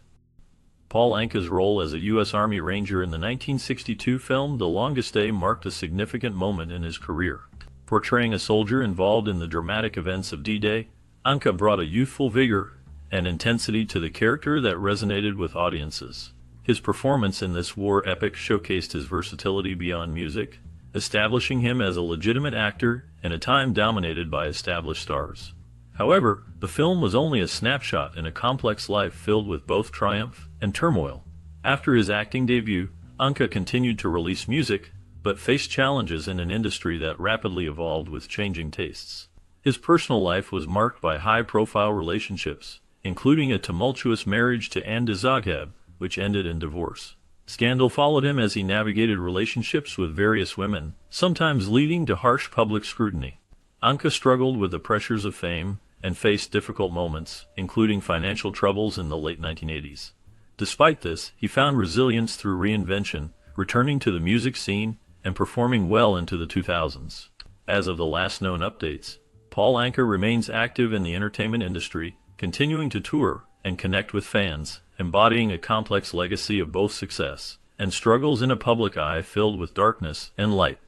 Paul Anka's role as a U.S. Army Ranger in the 1962 film The Longest Day marked a significant moment in his career. Portraying a soldier involved in the dramatic events of D-Day, Anka brought a youthful vigor and intensity to the character that resonated with audiences. His performance in this war epic showcased his versatility beyond music, establishing him as a legitimate actor in a time dominated by established stars. However, the film was only a snapshot in a complex life filled with both triumph and turmoil. After his acting debut, Anka continued to release music, but faced challenges in an industry that rapidly evolved with changing tastes. His personal life was marked by high-profile relationships, including a tumultuous marriage to Anne de Zagheb, which ended in divorce. Scandal followed him as he navigated relationships with various women, sometimes leading to harsh public scrutiny. Anka struggled with the pressures of fame and faced difficult moments, including financial troubles in the late 1980s. Despite this, he found resilience through reinvention, returning to the music scene and performing well into the 2000s. As of the last known updates, Paul Anka remains active in the entertainment industry, continuing to tour and connect with fans, embodying a complex legacy of both success and struggles in a public eye filled with darkness and light.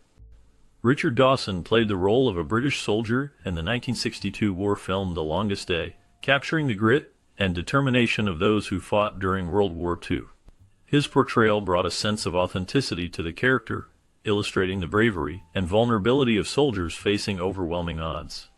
Richard Dawson played the role of a British soldier in the 1962 war film The Longest Day, capturing the grit and determination of those who fought during World War II. His portrayal brought a sense of authenticity to the character, illustrating the bravery and vulnerability of soldiers facing overwhelming odds.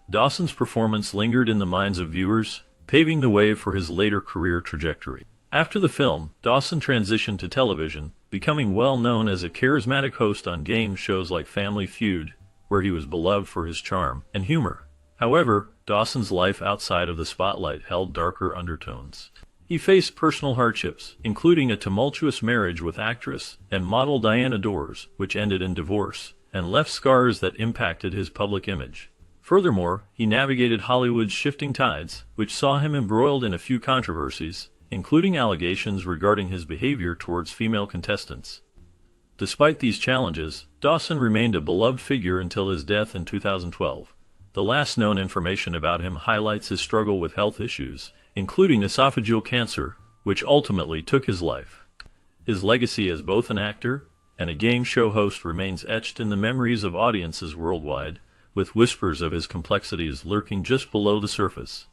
Dawson's performance lingered in the minds of viewers, paving the way for his later career trajectory. After the film, Dawson transitioned to television, becoming well known as a charismatic host on game shows like Family Feud, where he was beloved for his charm and humor. However, Dawson's life outside of the spotlight held darker undertones. He faced personal hardships, including a tumultuous marriage with actress and model Diana Dors, which ended in divorce, and left scars that impacted his public image. Furthermore, he navigated Hollywood's shifting tides, which saw him embroiled in a few controversies, including allegations regarding his behavior towards female contestants. Despite these challenges, Dawson remained a beloved figure until his death in 2012. The last known information about him highlights his struggle with health issues, including esophageal cancer, which ultimately took his life. His legacy as both an actor and a game show host remains etched in the memories of audiences worldwide, with whispers of his complexities lurking just below the surface.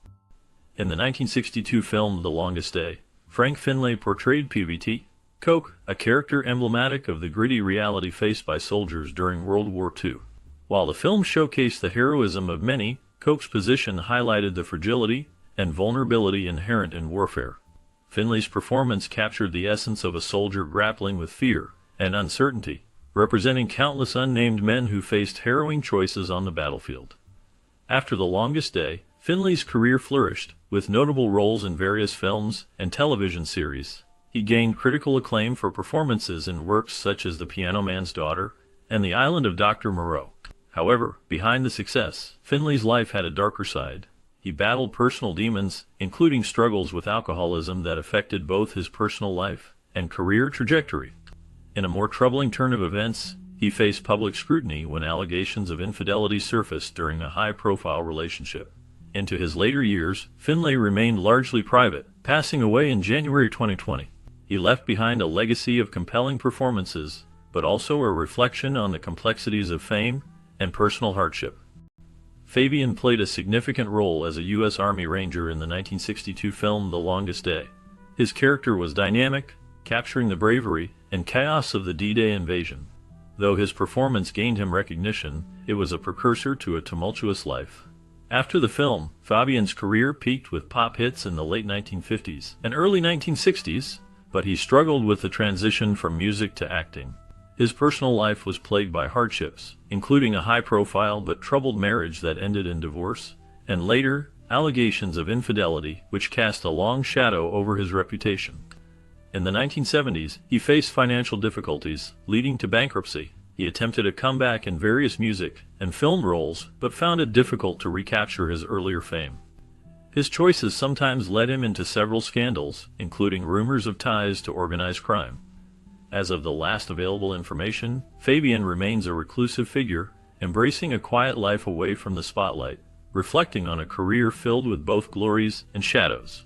In the 1962 film The Longest Day, Frank Finlay portrayed PBT, Coke, a character emblematic of the gritty reality faced by soldiers during World War II. While the film showcased the heroism of many, Coke's position highlighted the fragility and vulnerability inherent in warfare. Finlay's performance captured the essence of a soldier grappling with fear and uncertainty, representing countless unnamed men who faced harrowing choices on the battlefield. After The Longest Day, Finlay's career flourished, with notable roles in various films and television series. He gained critical acclaim for performances in works such as The Piano Man's Daughter and The Island of Dr. Moreau. However, behind the success, Finlay's life had a darker side. He battled personal demons, including struggles with alcoholism that affected both his personal life and career trajectory. In a more troubling turn of events, he faced public scrutiny when allegations of infidelity surfaced during a high-profile relationship. Into his later years, Finlay remained largely private, passing away in January 2020. He left behind a legacy of compelling performances, but also a reflection on the complexities of fame and personal hardship. Fabian played a significant role as a U.S. Army Ranger in the 1962 film The Longest Day. His character was dynamic, capturing the bravery and chaos of the D-Day invasion. Though his performance gained him recognition, it was a precursor to a tumultuous life. After the film, Fabian's career peaked with pop hits in the late 1950s and early 1960s, but he struggled with the transition from music to acting. His personal life was plagued by hardships, including a high-profile but troubled marriage that ended in divorce, and later, allegations of infidelity which cast a long shadow over his reputation. In the 1970s, he faced financial difficulties, leading to bankruptcy. He attempted a comeback in various music and film roles, but found it difficult to recapture his earlier fame. His choices sometimes led him into several scandals, including rumors of ties to organized crime. As of the last available information, Fabian remains a reclusive figure, embracing a quiet life away from the spotlight, reflecting on a career filled with both glories and shadows.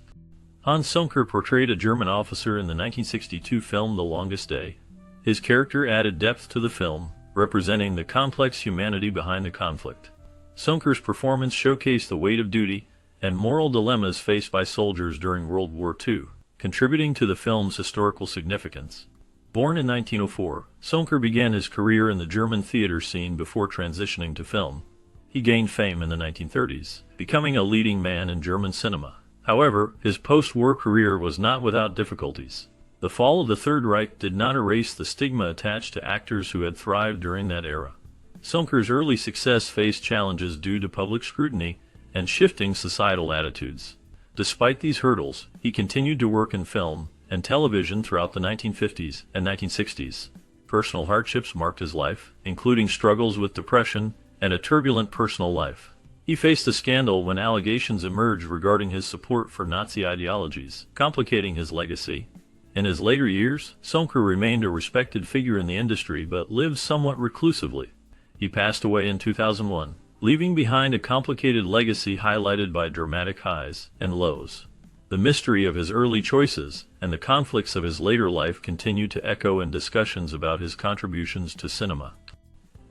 Hans Sunker portrayed a German officer in the 1962 film The Longest Day. His character added depth to the film, representing the complex humanity behind the conflict. Sunker's performance showcased the weight of duty and moral dilemmas faced by soldiers during World War II, contributing to the film's historical significance. Born in 1904, Sonker began his career in the German theater scene before transitioning to film. He gained fame in the 1930s, becoming a leading man in German cinema. However, his post-war career was not without difficulties. The fall of the Third Reich did not erase the stigma attached to actors who had thrived during that era. Sonker's early success faced challenges due to public scrutiny and shifting societal attitudes. Despite these hurdles, he continued to work in film and television throughout the 1950s and 1960s. Personal hardships marked his life, including struggles with depression and a turbulent personal life. He faced a scandal when allegations emerged regarding his support for Nazi ideologies, complicating his legacy. In his later years, Sonker remained a respected figure in the industry but lived somewhat reclusively. He passed away in 2001, leaving behind a complicated legacy highlighted by dramatic highs and lows. The mystery of his early choices and the conflicts of his later life continue to echo in discussions about his contributions to cinema.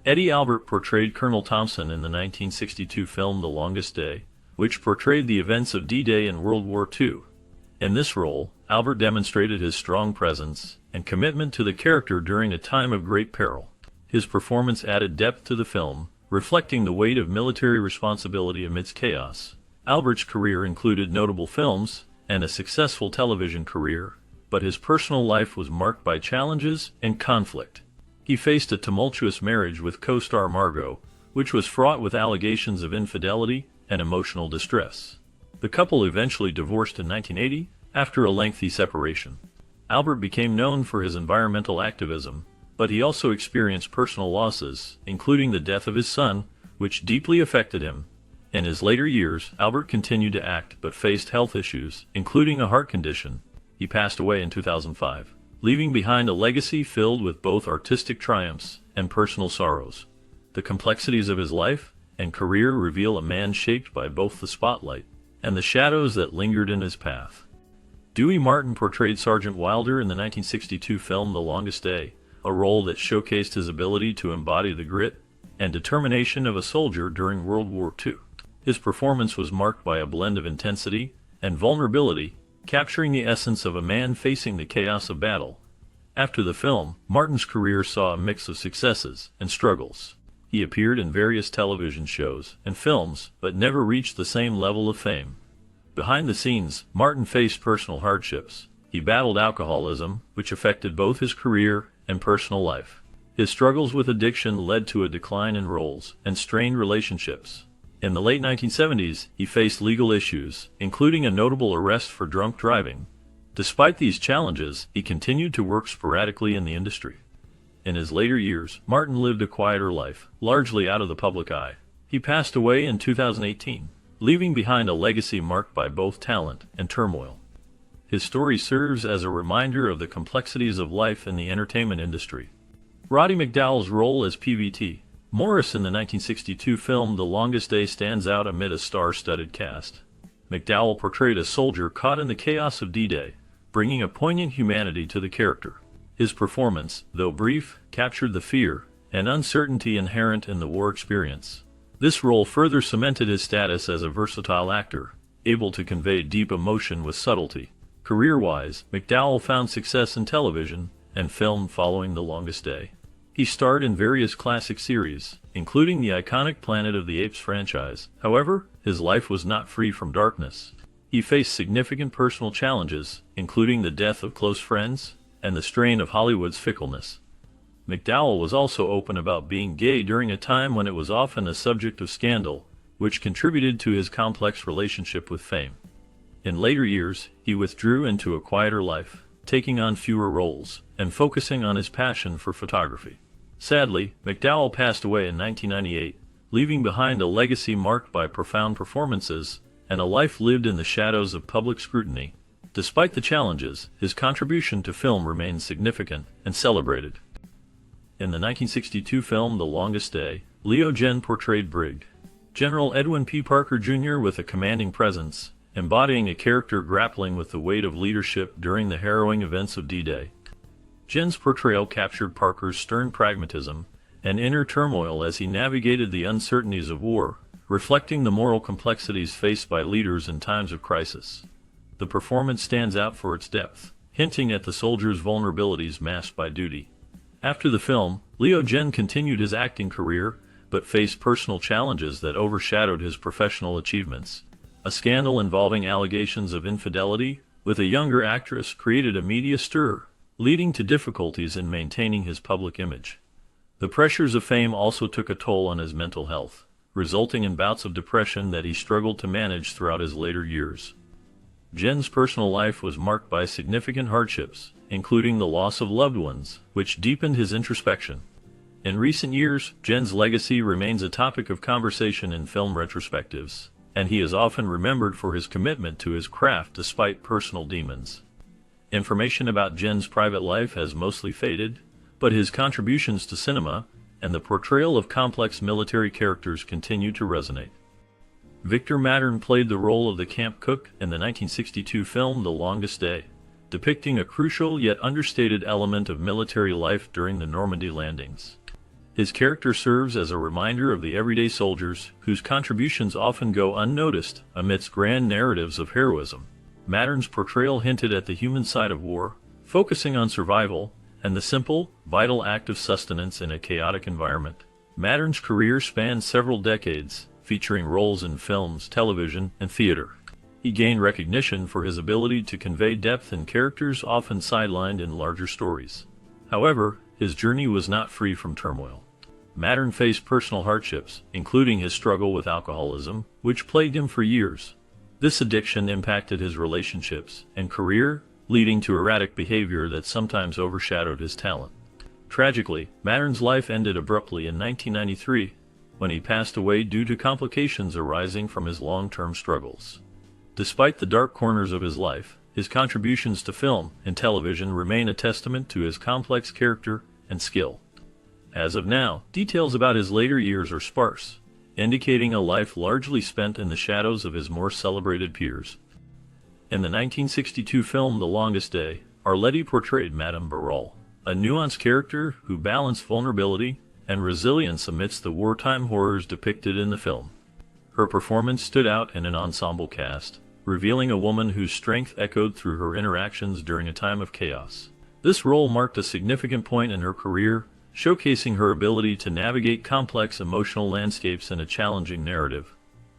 Eddie Albert portrayed Colonel Thompson in the 1962 film The Longest Day, which portrayed the events of D-Day in World War II. In this role, Albert demonstrated his strong presence and commitment to the character during a time of great peril. His performance added depth to the film, reflecting the weight of military responsibility amidst chaos. Albert's career included notable films and a successful television career, but his personal life was marked by challenges and conflict. He faced a tumultuous marriage with co-star Margot, which was fraught with allegations of infidelity and emotional distress. The couple eventually divorced in 1980 after a lengthy separation. Albert became known for his environmental activism, but he also experienced personal losses, including the death of his son, which deeply affected him. In his later years, Albert continued to act but faced health issues, including a heart condition. He passed away in 2005, leaving behind a legacy filled with both artistic triumphs and personal sorrows. The complexities of his life and career reveal a man shaped by both the spotlight and the shadows that lingered in his path. Dewey Martin portrayed Sergeant Wilder in the 1962 film The Longest Day, a role that showcased his ability to embody the grit and determination of a soldier during World War II. His performance was marked by a blend of intensity and vulnerability, capturing the essence of a man facing the chaos of battle. After the film, Martin's career saw a mix of successes and struggles. He appeared in various television shows and films, but never reached the same level of fame. Behind the scenes, Martin faced personal hardships. He battled alcoholism, which affected both his career and personal life. His struggles with addiction led to a decline in roles and strained relationships. In the late 1970s, he faced legal issues, including a notable arrest for drunk driving. Despite these challenges, he continued to work sporadically in the industry. In his later years, Martin lived a quieter life, largely out of the public eye. He passed away in 2018, leaving behind a legacy marked by both talent and turmoil. His story serves as a reminder of the complexities of life in the entertainment industry. Roddy McDowall's role as PVT Morris in the 1962 film The Longest Day stands out amid a star-studded cast. McDowall portrayed a soldier caught in the chaos of D-Day, bringing a poignant humanity to the character. His performance, though brief, captured the fear and uncertainty inherent in the war experience. This role further cemented his status as a versatile actor, able to convey deep emotion with subtlety. Career-wise, McDowall found success in television and film following The Longest Day. He starred in various classic series, including the iconic Planet of the Apes franchise. However, his life was not free from darkness. He faced significant personal challenges, including the death of close friends and the strain of Hollywood's fickleness. McDowall was also open about being gay during a time when it was often a subject of scandal, which contributed to his complex relationship with fame. In later years, he withdrew into a quieter life, taking on fewer roles and focusing on his passion for photography. Sadly, McDowall passed away in 1998, leaving behind a legacy marked by profound performances and a life lived in the shadows of public scrutiny. Despite the challenges, his contribution to film remains significant and celebrated. In the 1962 film The Longest Day, Leo Gen portrayed Brig General Edwin P. Parker Jr. with a commanding presence, embodying a character grappling with the weight of leadership during the harrowing events of D-Day. Gen's portrayal captured Parker's stern pragmatism and inner turmoil as he navigated the uncertainties of war, reflecting the moral complexities faced by leaders in times of crisis. The performance stands out for its depth, hinting at the soldier's vulnerabilities masked by duty. After the film, Leo Gen continued his acting career, but faced personal challenges that overshadowed his professional achievements. A scandal involving allegations of infidelity with a younger actress created a media stir, leading to difficulties in maintaining his public image. The pressures of fame also took a toll on his mental health, resulting in bouts of depression that he struggled to manage throughout his later years. Gen's personal life was marked by significant hardships, including the loss of loved ones, which deepened his introspection. In recent years, Gen's legacy remains a topic of conversation in film retrospectives, and he is often remembered for his commitment to his craft despite personal demons. Information about Gen's private life has mostly faded, but his contributions to cinema and the portrayal of complex military characters continue to resonate. Victor Mattern played the role of the camp cook in the 1962 film The Longest Day, depicting a crucial yet understated element of military life during the Normandy landings. His character serves as a reminder of the everyday soldiers whose contributions often go unnoticed amidst grand narratives of heroism. Mattern's portrayal hinted at the human side of war, focusing on survival and the simple, vital act of sustenance in a chaotic environment. Mattern's career spanned several decades, featuring roles in films, television, and theater. He gained recognition for his ability to convey depth in characters often sidelined in larger stories. However, his journey was not free from turmoil. Mattern faced personal hardships, including his struggle with alcoholism, which plagued him for years. This addiction impacted his relationships and career, leading to erratic behavior that sometimes overshadowed his talent. Tragically, Mattern's life ended abruptly in 1993, when he passed away due to complications arising from his long-term struggles. Despite the dark corners of his life, his contributions to film and television remain a testament to his complex character and skill. As of now, details about his later years are sparse, indicating a life largely spent in the shadows of his more celebrated peers. In the 1962 film The Longest Day, Arletty portrayed Madame Barral, a nuanced character who balanced vulnerability and resilience amidst the wartime horrors depicted in the film. Her performance stood out in an ensemble cast, revealing a woman whose strength echoed through her interactions during a time of chaos. This role marked a significant point in her career, showcasing her ability to navigate complex emotional landscapes in a challenging narrative.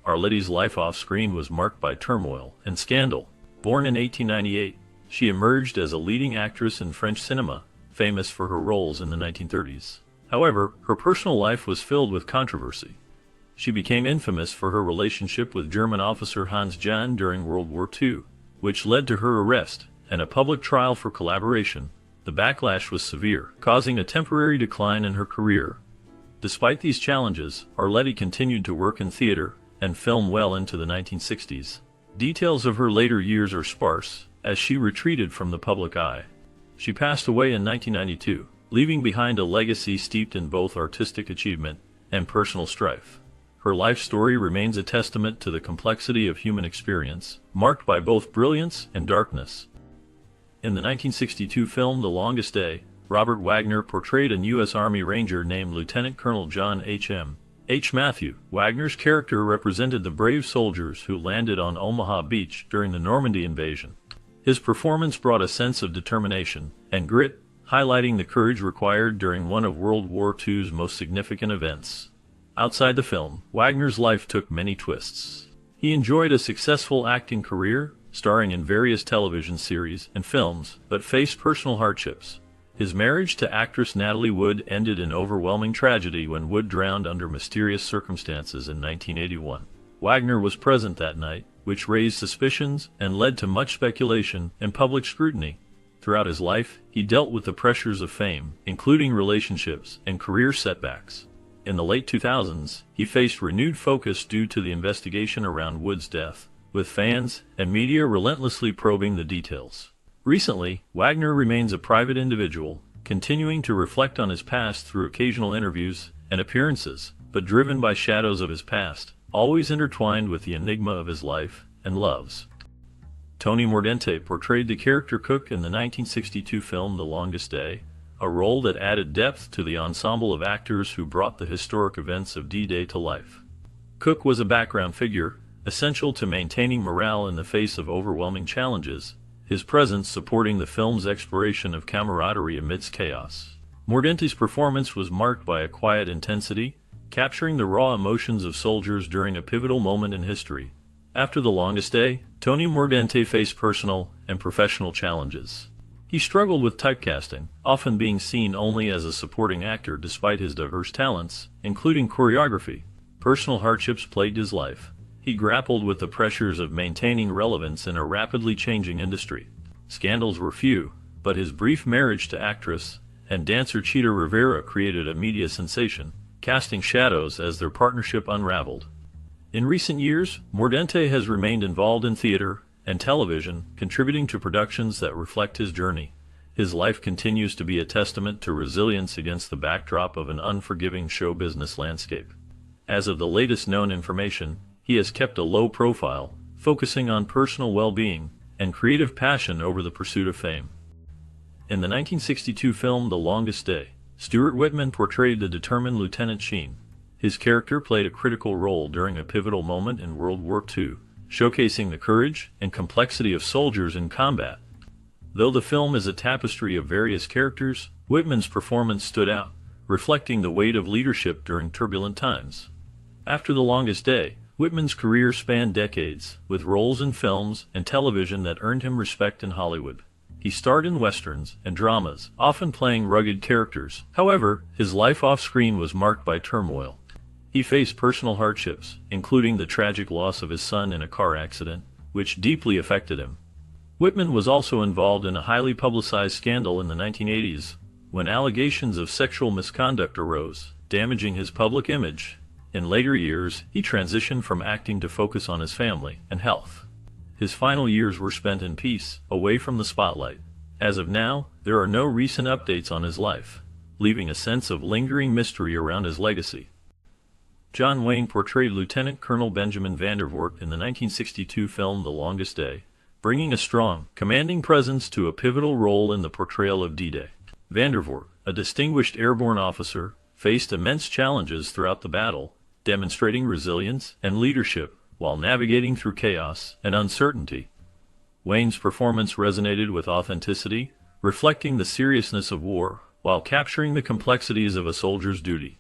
Arletty's life off-screen was marked by turmoil and scandal. Born in 1898, she emerged as a leading actress in French cinema, famous for her roles in the 1930s. However, her personal life was filled with controversy. She became infamous for her relationship with German officer Hans Jahn during World War II, which led to her arrest and a public trial for collaboration. The backlash was severe, causing a temporary decline in her career. Despite these challenges, Arletty continued to work in theater and film well into the 1960s. Details of her later years are sparse, as she retreated from the public eye. She passed away in 1992, leaving behind a legacy steeped in both artistic achievement and personal strife. Her life story remains a testament to the complexity of human experience, marked by both brilliance and darkness. In the 1962 film The Longest Day, Robert Wagner portrayed a U.S. Army Ranger named Lieutenant Colonel John H. Matthew. Wagner's character represented the brave soldiers who landed on Omaha Beach during the Normandy invasion. His performance brought a sense of determination and grit, highlighting the courage required during one of World War II's most significant events. Outside the film, Wagner's life took many twists. He enjoyed a successful acting career, starring in various television series and films, but faced personal hardships. His marriage to actress Natalie Wood ended in overwhelming tragedy when Wood drowned under mysterious circumstances in 1981. Wagner was present that night, which raised suspicions and led to much speculation and public scrutiny. Throughout his life, he dealt with the pressures of fame, including relationships and career setbacks. In the late 2000s, he faced renewed focus due to the investigation around Wood's death, with fans and media relentlessly probing the details. Recently, Wagner remains a private individual, continuing to reflect on his past through occasional interviews and appearances, but driven by shadows of his past, always intertwined with the enigma of his life and loves. Tony Mordente portrayed the character Cook in the 1962 film The Longest Day, a role that added depth to the ensemble of actors who brought the historic events of D-Day to life. Cook was a background figure, essential to maintaining morale in the face of overwhelming challenges. his presence supporting the film's exploration of camaraderie amidst chaos. Mordente's performance was marked by a quiet intensity, capturing the raw emotions of soldiers during a pivotal moment in history. After The Longest Day, Tony Mordente faced personal and professional challenges. He struggled with typecasting, often being seen only as a supporting actor despite his diverse talents, including choreography. Personal hardships plagued his life. He grappled with the pressures of maintaining relevance in a rapidly changing industry. Scandals were few, but his brief marriage to actress and dancer Chita Rivera created a media sensation, casting shadows as their partnership unraveled. In recent years, Mordente has remained involved in theater and television, contributing to productions that reflect his journey. His life continues to be a testament to resilience against the backdrop of an unforgiving show business landscape. As of the latest known information, he has kept a low profile, focusing on personal well-being and creative passion over the pursuit of fame. In the 1962 film The Longest Day, Stuart Whitman portrayed the determined Lieutenant Sheen. His character played a critical role during a pivotal moment in World War II, showcasing the courage and complexity of soldiers in combat. Though the film is a tapestry of various characters, Whitman's performance stood out, reflecting the weight of leadership during turbulent times. After The Longest Day, Whitman's career spanned decades, with roles in films and television that earned him respect in Hollywood. He starred in westerns and dramas, often playing rugged characters. However, his life off-screen was marked by turmoil. He faced personal hardships, including the tragic loss of his son in a car accident, which deeply affected him. Whitman was also involved in a highly publicized scandal in the 1980s, when allegations of sexual misconduct arose, damaging his public image. In later years, he transitioned from acting to focus on his family and health. His final years were spent in peace, away from the spotlight. As of now, there are no recent updates on his life, leaving a sense of lingering mystery around his legacy. John Wayne portrayed Lieutenant Colonel Benjamin Vandervoort in the 1962 film The Longest Day, bringing a strong, commanding presence to a pivotal role in the portrayal of D-Day. Vandervoort, a distinguished airborne officer, faced immense challenges throughout the battle, demonstrating resilience and leadership while navigating through chaos and uncertainty. Wayne's performance resonated with authenticity, reflecting the seriousness of war while capturing the complexities of a soldier's duty.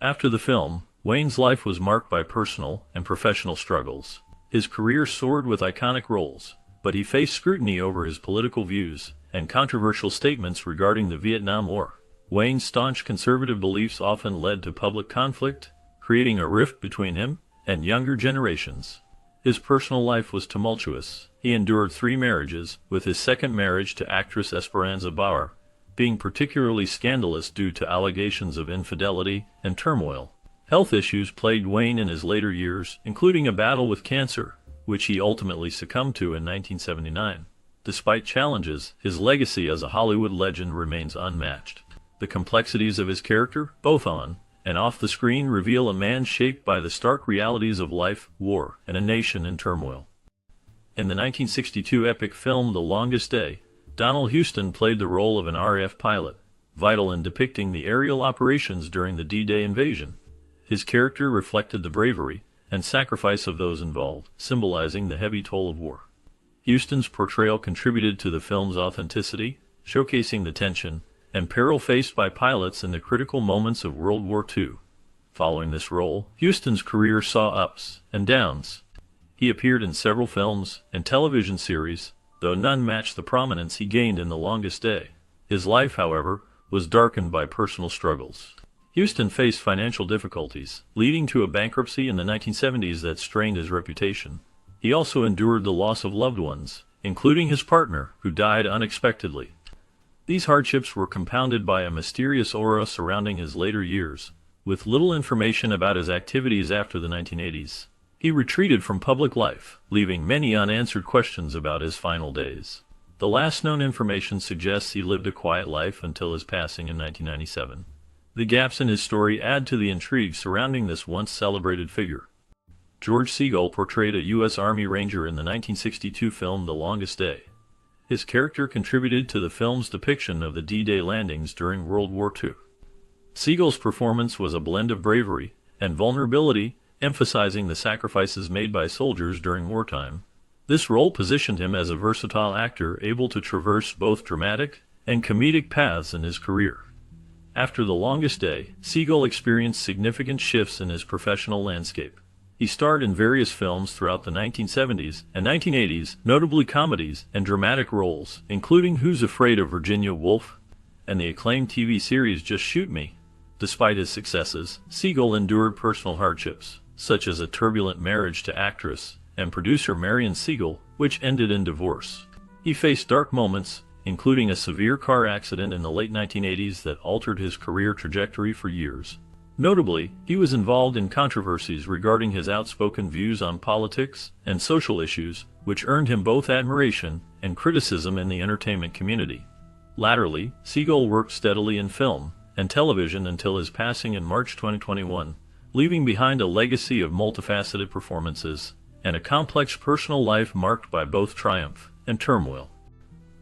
After the film, Wayne's life was marked by personal and professional struggles. His career soared with iconic roles, but he faced scrutiny over his political views and controversial statements regarding the Vietnam War. Wayne's staunch conservative beliefs often led to public conflict, creating a rift between him and younger generations. His personal life was tumultuous. He endured 3 marriages, with his second marriage to actress Esperanza Bauer being particularly scandalous due to allegations of infidelity and turmoil. Health issues plagued Wayne in his later years, including a battle with cancer, which he ultimately succumbed to in 1979. Despite challenges, his legacy as a Hollywood legend remains unmatched. The complexities of his character, both on and off the screen, reveal a man shaped by the stark realities of life, war, and a nation in turmoil. In the 1962 epic film The Longest Day, Donald Houston played the role of an RAF pilot, vital in depicting the aerial operations during the D-Day invasion. His character reflected the bravery and sacrifice of those involved, symbolizing the heavy toll of war. Houston's portrayal contributed to the film's authenticity, showcasing the tension and peril faced by pilots in the critical moments of World War II. Following this role, Houston's career saw ups and downs. He appeared in several films and television series, though none matched the prominence he gained in The Longest Day. His life, however, was darkened by personal struggles. Houston faced financial difficulties, leading to a bankruptcy in the 1970s that strained his reputation. He also endured the loss of loved ones, including his partner, who died unexpectedly. These hardships were compounded by a mysterious aura surrounding his later years, with little information about his activities after the 1980s. He retreated from public life, leaving many unanswered questions about his final days. The last known information suggests he lived a quiet life until his passing in 1997. The gaps in his story add to the intrigue surrounding this once celebrated figure. George Segal portrayed a U.S. Army Ranger in the 1962 film The Longest Day. His character contributed to the film's depiction of the D-Day landings during World War II. Segal's performance was a blend of bravery and vulnerability, emphasizing the sacrifices made by soldiers during wartime. This role positioned him as a versatile actor able to traverse both dramatic and comedic paths in his career. After The Longest Day, Segel experienced significant shifts in his professional landscape. He starred in various films throughout the 1970s and 1980s, notably comedies and dramatic roles, including Who's Afraid of Virginia Woolf and the acclaimed TV series Just Shoot Me. Despite his successes, Segel endured personal hardships, such as a turbulent marriage to actress and producer Marion Segel, which ended in divorce. He faced dark moments, including a severe car accident in the late 1980s that altered his career trajectory for years. Notably, he was involved in controversies regarding his outspoken views on politics and social issues, which earned him both admiration and criticism in the entertainment community. Latterly, Segel worked steadily in film and television until his passing in March 2021, leaving behind a legacy of multifaceted performances and a complex personal life marked by both triumph and turmoil.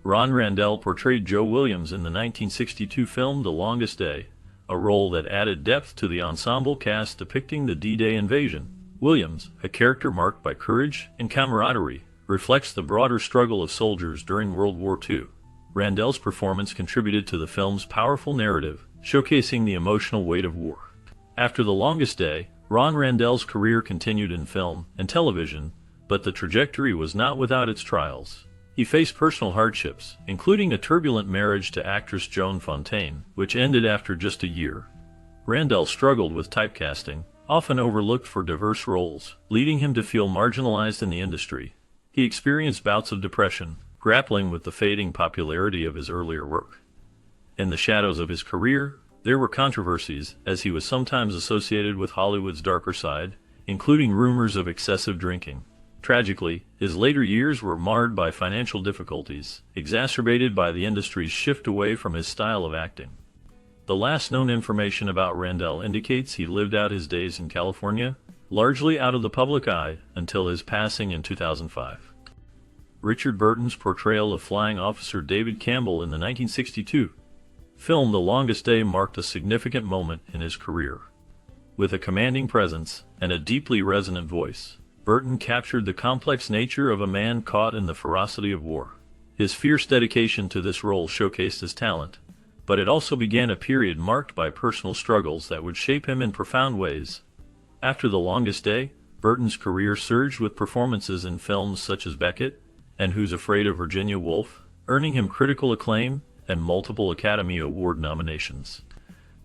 Ron Randell portrayed Joe Williams in the 1962 film The Longest Day, a role that added depth to the ensemble cast depicting the D-Day invasion. Williams, a character marked by courage and camaraderie, reflects the broader struggle of soldiers during World War II. Randell's performance contributed to the film's powerful narrative, showcasing the emotional weight of war. After The Longest Day, Ron Randell's career continued in film and television, but the trajectory was not without its trials. He faced personal hardships, including a turbulent marriage to actress Joan Fontaine, which ended after just a year. Randell struggled with typecasting, often overlooked for diverse roles, leading him to feel marginalized in the industry. He experienced bouts of depression, grappling with the fading popularity of his earlier work. In the shadows of his career, there were controversies, as he was sometimes associated with Hollywood's darker side, including rumors of excessive drinking. Tragically, his later years were marred by financial difficulties, exacerbated by the industry's shift away from his style of acting. The last known information about Randell indicates he lived out his days in California, largely out of the public eye, until his passing in 2005. Richard Burton's portrayal of Flying Officer David Campbell in the 1962 film The Longest Day marked a significant moment in his career. With a commanding presence and a deeply resonant voice, Burton captured the complex nature of a man caught in the ferocity of war. His fierce dedication to this role showcased his talent, but it also began a period marked by personal struggles that would shape him in profound ways. After The Longest Day, Burton's career surged with performances in films such as Beckett and Who's Afraid of Virginia Woolf, earning him critical acclaim and multiple Academy Award nominations.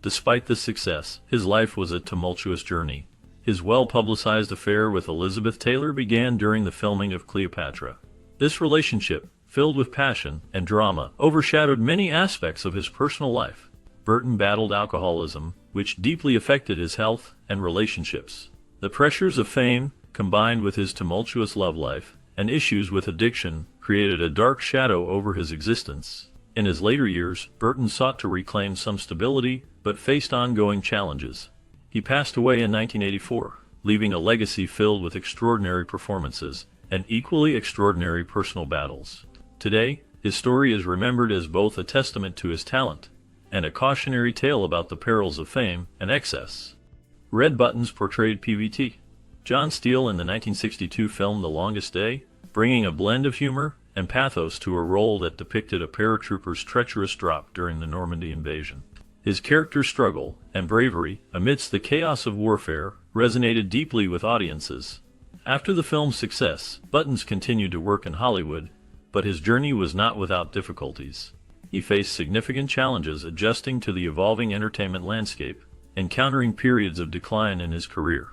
Despite this success, his life was a tumultuous journey. His well-publicized affair with Elizabeth Taylor began during the filming of Cleopatra. This relationship, filled with passion and drama, overshadowed many aspects of his personal life. Burton battled alcoholism, which deeply affected his health and relationships. The pressures of fame, combined with his tumultuous love life and issues with addiction, created a dark shadow over his existence. In his later years, Burton sought to reclaim some stability, but faced ongoing challenges. He passed away in 1984, leaving a legacy filled with extraordinary performances and equally extraordinary personal battles. Today, his story is remembered as both a testament to his talent and a cautionary tale about the perils of fame and excess. Red Buttons portrayed PVT John Steele in the 1962 film The Longest Day, bringing a blend of humor and pathos to a role that depicted a paratrooper's treacherous drop during the Normandy invasion. His character's struggle and bravery amidst the chaos of warfare resonated deeply with audiences. After the film's success, Buttons continued to work in Hollywood, but his journey was not without difficulties. He faced significant challenges adjusting to the evolving entertainment landscape, encountering periods of decline in his career.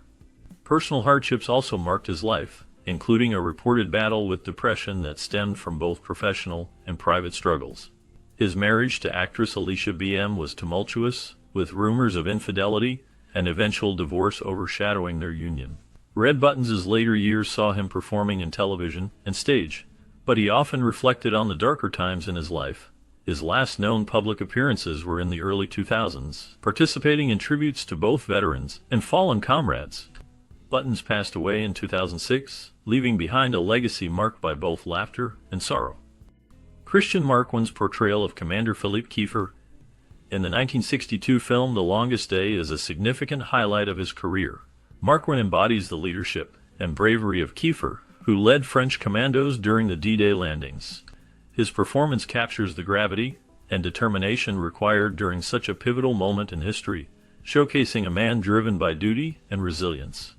Personal hardships also marked his life, including a reported battle with depression that stemmed from both professional and private struggles. His marriage to actress Alicia BM was tumultuous, with rumors of infidelity and eventual divorce overshadowing their union. Red Buttons' later years saw him performing in television and stage, but he often reflected on the darker times in his life. His last known public appearances were in the early 2000s, participating in tributes to both veterans and fallen comrades. Buttons passed away in 2006, leaving behind a legacy marked by both laughter and sorrow. Christian Marquand's portrayal of Commander Philippe Kiefer in the 1962 film The Longest Day is a significant highlight of his career. Marquand embodies the leadership and bravery of Kiefer, who led French commandos during the D-Day landings. His performance captures the gravity and determination required during such a pivotal moment in history, showcasing a man driven by duty and resilience.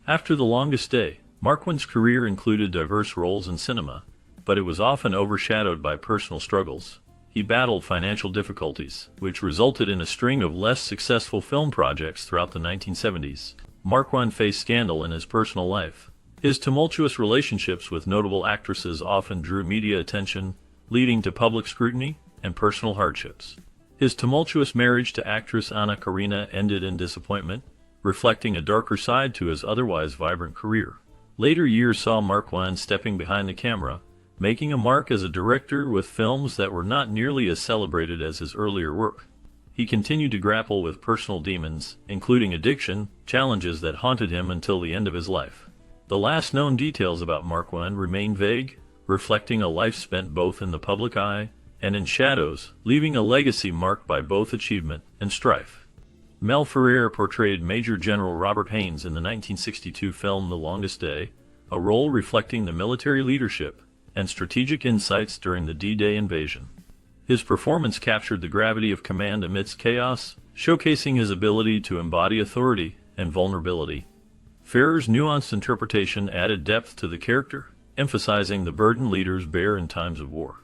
After The Longest Day, Marquand's career included diverse roles in cinema, but it was often overshadowed by personal struggles. He battled financial difficulties, which resulted in a string of less successful film projects throughout the 1970s. Marquand faced scandal in his personal life. His tumultuous relationships with notable actresses often drew media attention, leading to public scrutiny and personal hardships. His tumultuous marriage to actress Anna Karina ended in disappointment, reflecting a darker side to his otherwise vibrant career. Later years saw Marquand stepping behind the camera, making a mark as a director with films that were not nearly as celebrated as his earlier work. He continued to grapple with personal demons, including addiction, challenges that haunted him until the end of his life. The last known details about Marquand remain vague, reflecting a life spent both in the public eye and in shadows, leaving a legacy marked by both achievement and strife. Mel Ferrer portrayed Major General Robert Haynes in the 1962 film The Longest Day, a role reflecting the military leadership and strategic insights during the D-Day invasion. His performance captured the gravity of command amidst chaos, showcasing his ability to embody authority and vulnerability. Ferrer's nuanced interpretation added depth to the character, emphasizing the burden leaders bear in times of war.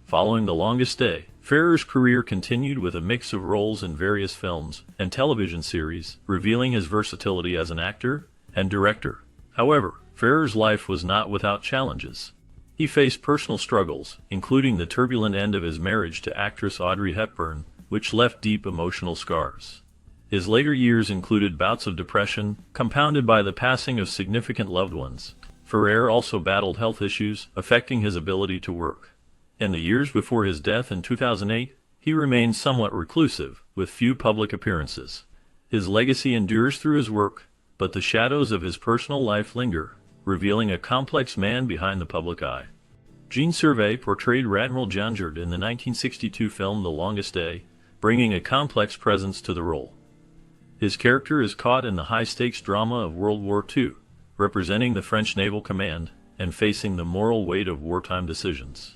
Following The Longest Day, Ferrer's career continued with a mix of roles in various films and television series, revealing his versatility as an actor and director. However, Ferrer's life was not without challenges. He faced personal struggles, including the turbulent end of his marriage to actress Audrey Hepburn, which left deep emotional scars. His later years included bouts of depression, compounded by the passing of significant loved ones. Ferrer also battled health issues, affecting his ability to work. In the years before his death in 2008, he remained somewhat reclusive, with few public appearances. His legacy endures through his work, but the shadows of his personal life linger, revealing a complex man behind the public eye. Jean Servais portrayed Admiral Janjard in the 1962 film The Longest Day, bringing a complex presence to the role. His character is caught in the high-stakes drama of World War II, representing the French Naval Command and facing the moral weight of wartime decisions.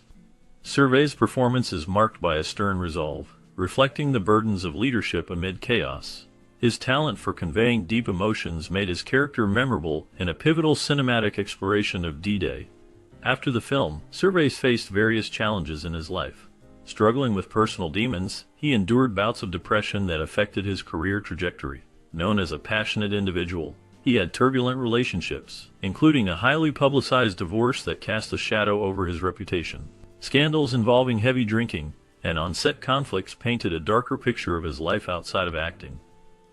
Servais' performance is marked by a stern resolve, reflecting the burdens of leadership amid chaos. His talent for conveying deep emotions made his character memorable in a pivotal cinematic exploration of D-Day. After the film, Servais faced various challenges in his life. Struggling with personal demons, he endured bouts of depression that affected his career trajectory. Known as a passionate individual, he had turbulent relationships, including a highly publicized divorce that cast a shadow over his reputation. Scandals involving heavy drinking and on-set conflicts painted a darker picture of his life outside of acting.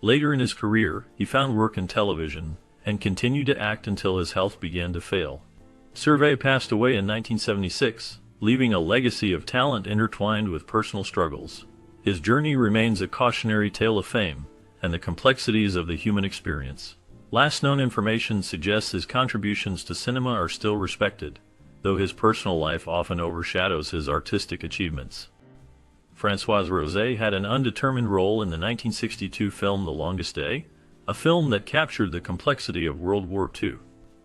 Later in his career, he found work in television and continued to act until his health began to fail. Servais passed away in 1976, leaving a legacy of talent intertwined with personal struggles. His journey remains a cautionary tale of fame and the complexities of the human experience. Last known information suggests his contributions to cinema are still respected, though his personal life often overshadows his artistic achievements. Françoise Rosé had an undetermined role in the 1962 film The Longest Day, a film that captured the complexity of World War II.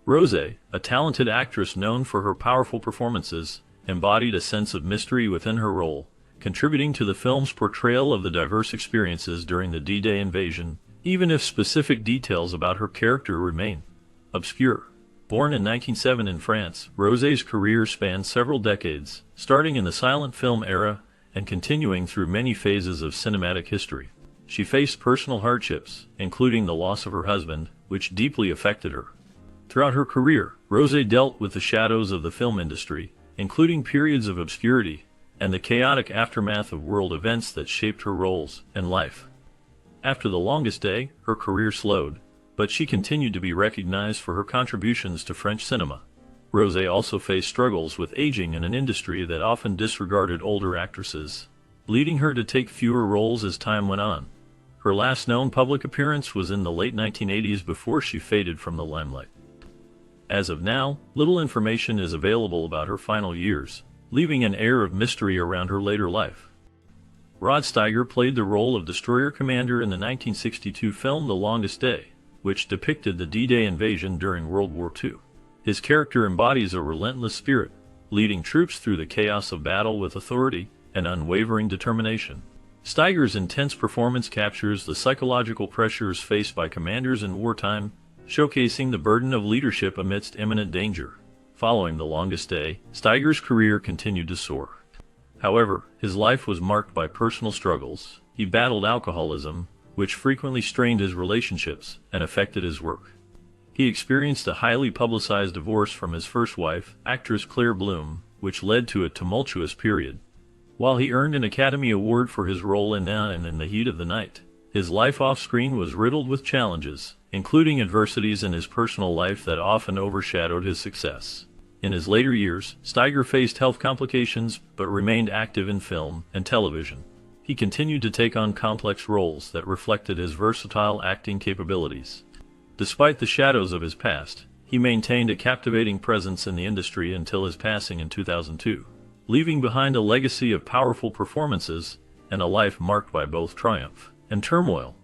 Rosé, a talented actress known for her powerful performances, embodied a sense of mystery within her role, contributing to the film's portrayal of the diverse experiences during the D-Day invasion, even if specific details about her character remain obscure. Born in 1907 in France, Rosé's career spanned several decades, starting in the silent film era and continuing through many phases of cinematic history. She faced personal hardships, including the loss of her husband, which deeply affected her. Throughout her career, Rosé dealt with the shadows of the film industry, including periods of obscurity and the chaotic aftermath of world events that shaped her roles and life. After The Longest Day, her career slowed, but she continued to be recognized for her contributions to French cinema. Rosé also faced struggles with aging in an industry that often disregarded older actresses, leading her to take fewer roles as time went on. Her last known public appearance was in the late 1980s before she faded from the limelight. As of now, little information is available about her final years, leaving an air of mystery around her later life. Rod Steiger played the role of destroyer commander in the 1962 film The Longest Day, which depicted the D-Day invasion during World War II. His character embodies a relentless spirit, leading troops through the chaos of battle with authority and unwavering determination. Steiger's intense performance captures the psychological pressures faced by commanders in wartime, showcasing the burden of leadership amidst imminent danger. Following The Longest Day, Steiger's career continued to soar. However, his life was marked by personal struggles. He battled alcoholism, which frequently strained his relationships and affected his work. He experienced a highly publicized divorce from his first wife, actress Claire Bloom, which led to a tumultuous period. While he earned an Academy Award for his role in And in the Heat of the Night, his life off-screen was riddled with challenges, including adversities in his personal life that often overshadowed his success. In his later years, Steiger faced health complications but remained active in film and television. He continued to take on complex roles that reflected his versatile acting capabilities. Despite the shadows of his past, he maintained a captivating presence in the industry until his passing in 2002. Leaving behind a legacy of powerful performances and a life marked by both triumph and turmoil.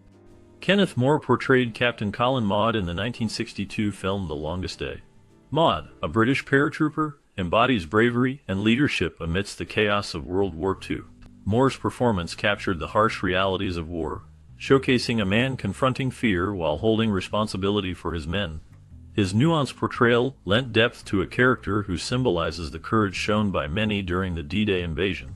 Kenneth More portrayed Captain Colin Maude in the 1962 film The Longest Day. Maude, a British paratrooper, embodies bravery and leadership amidst the chaos of World War II. Moore's performance captured the harsh realities of war, showcasing a man confronting fear while holding responsibility for his men. His nuanced portrayal lent depth to a character who symbolizes the courage shown by many during the D-Day invasion.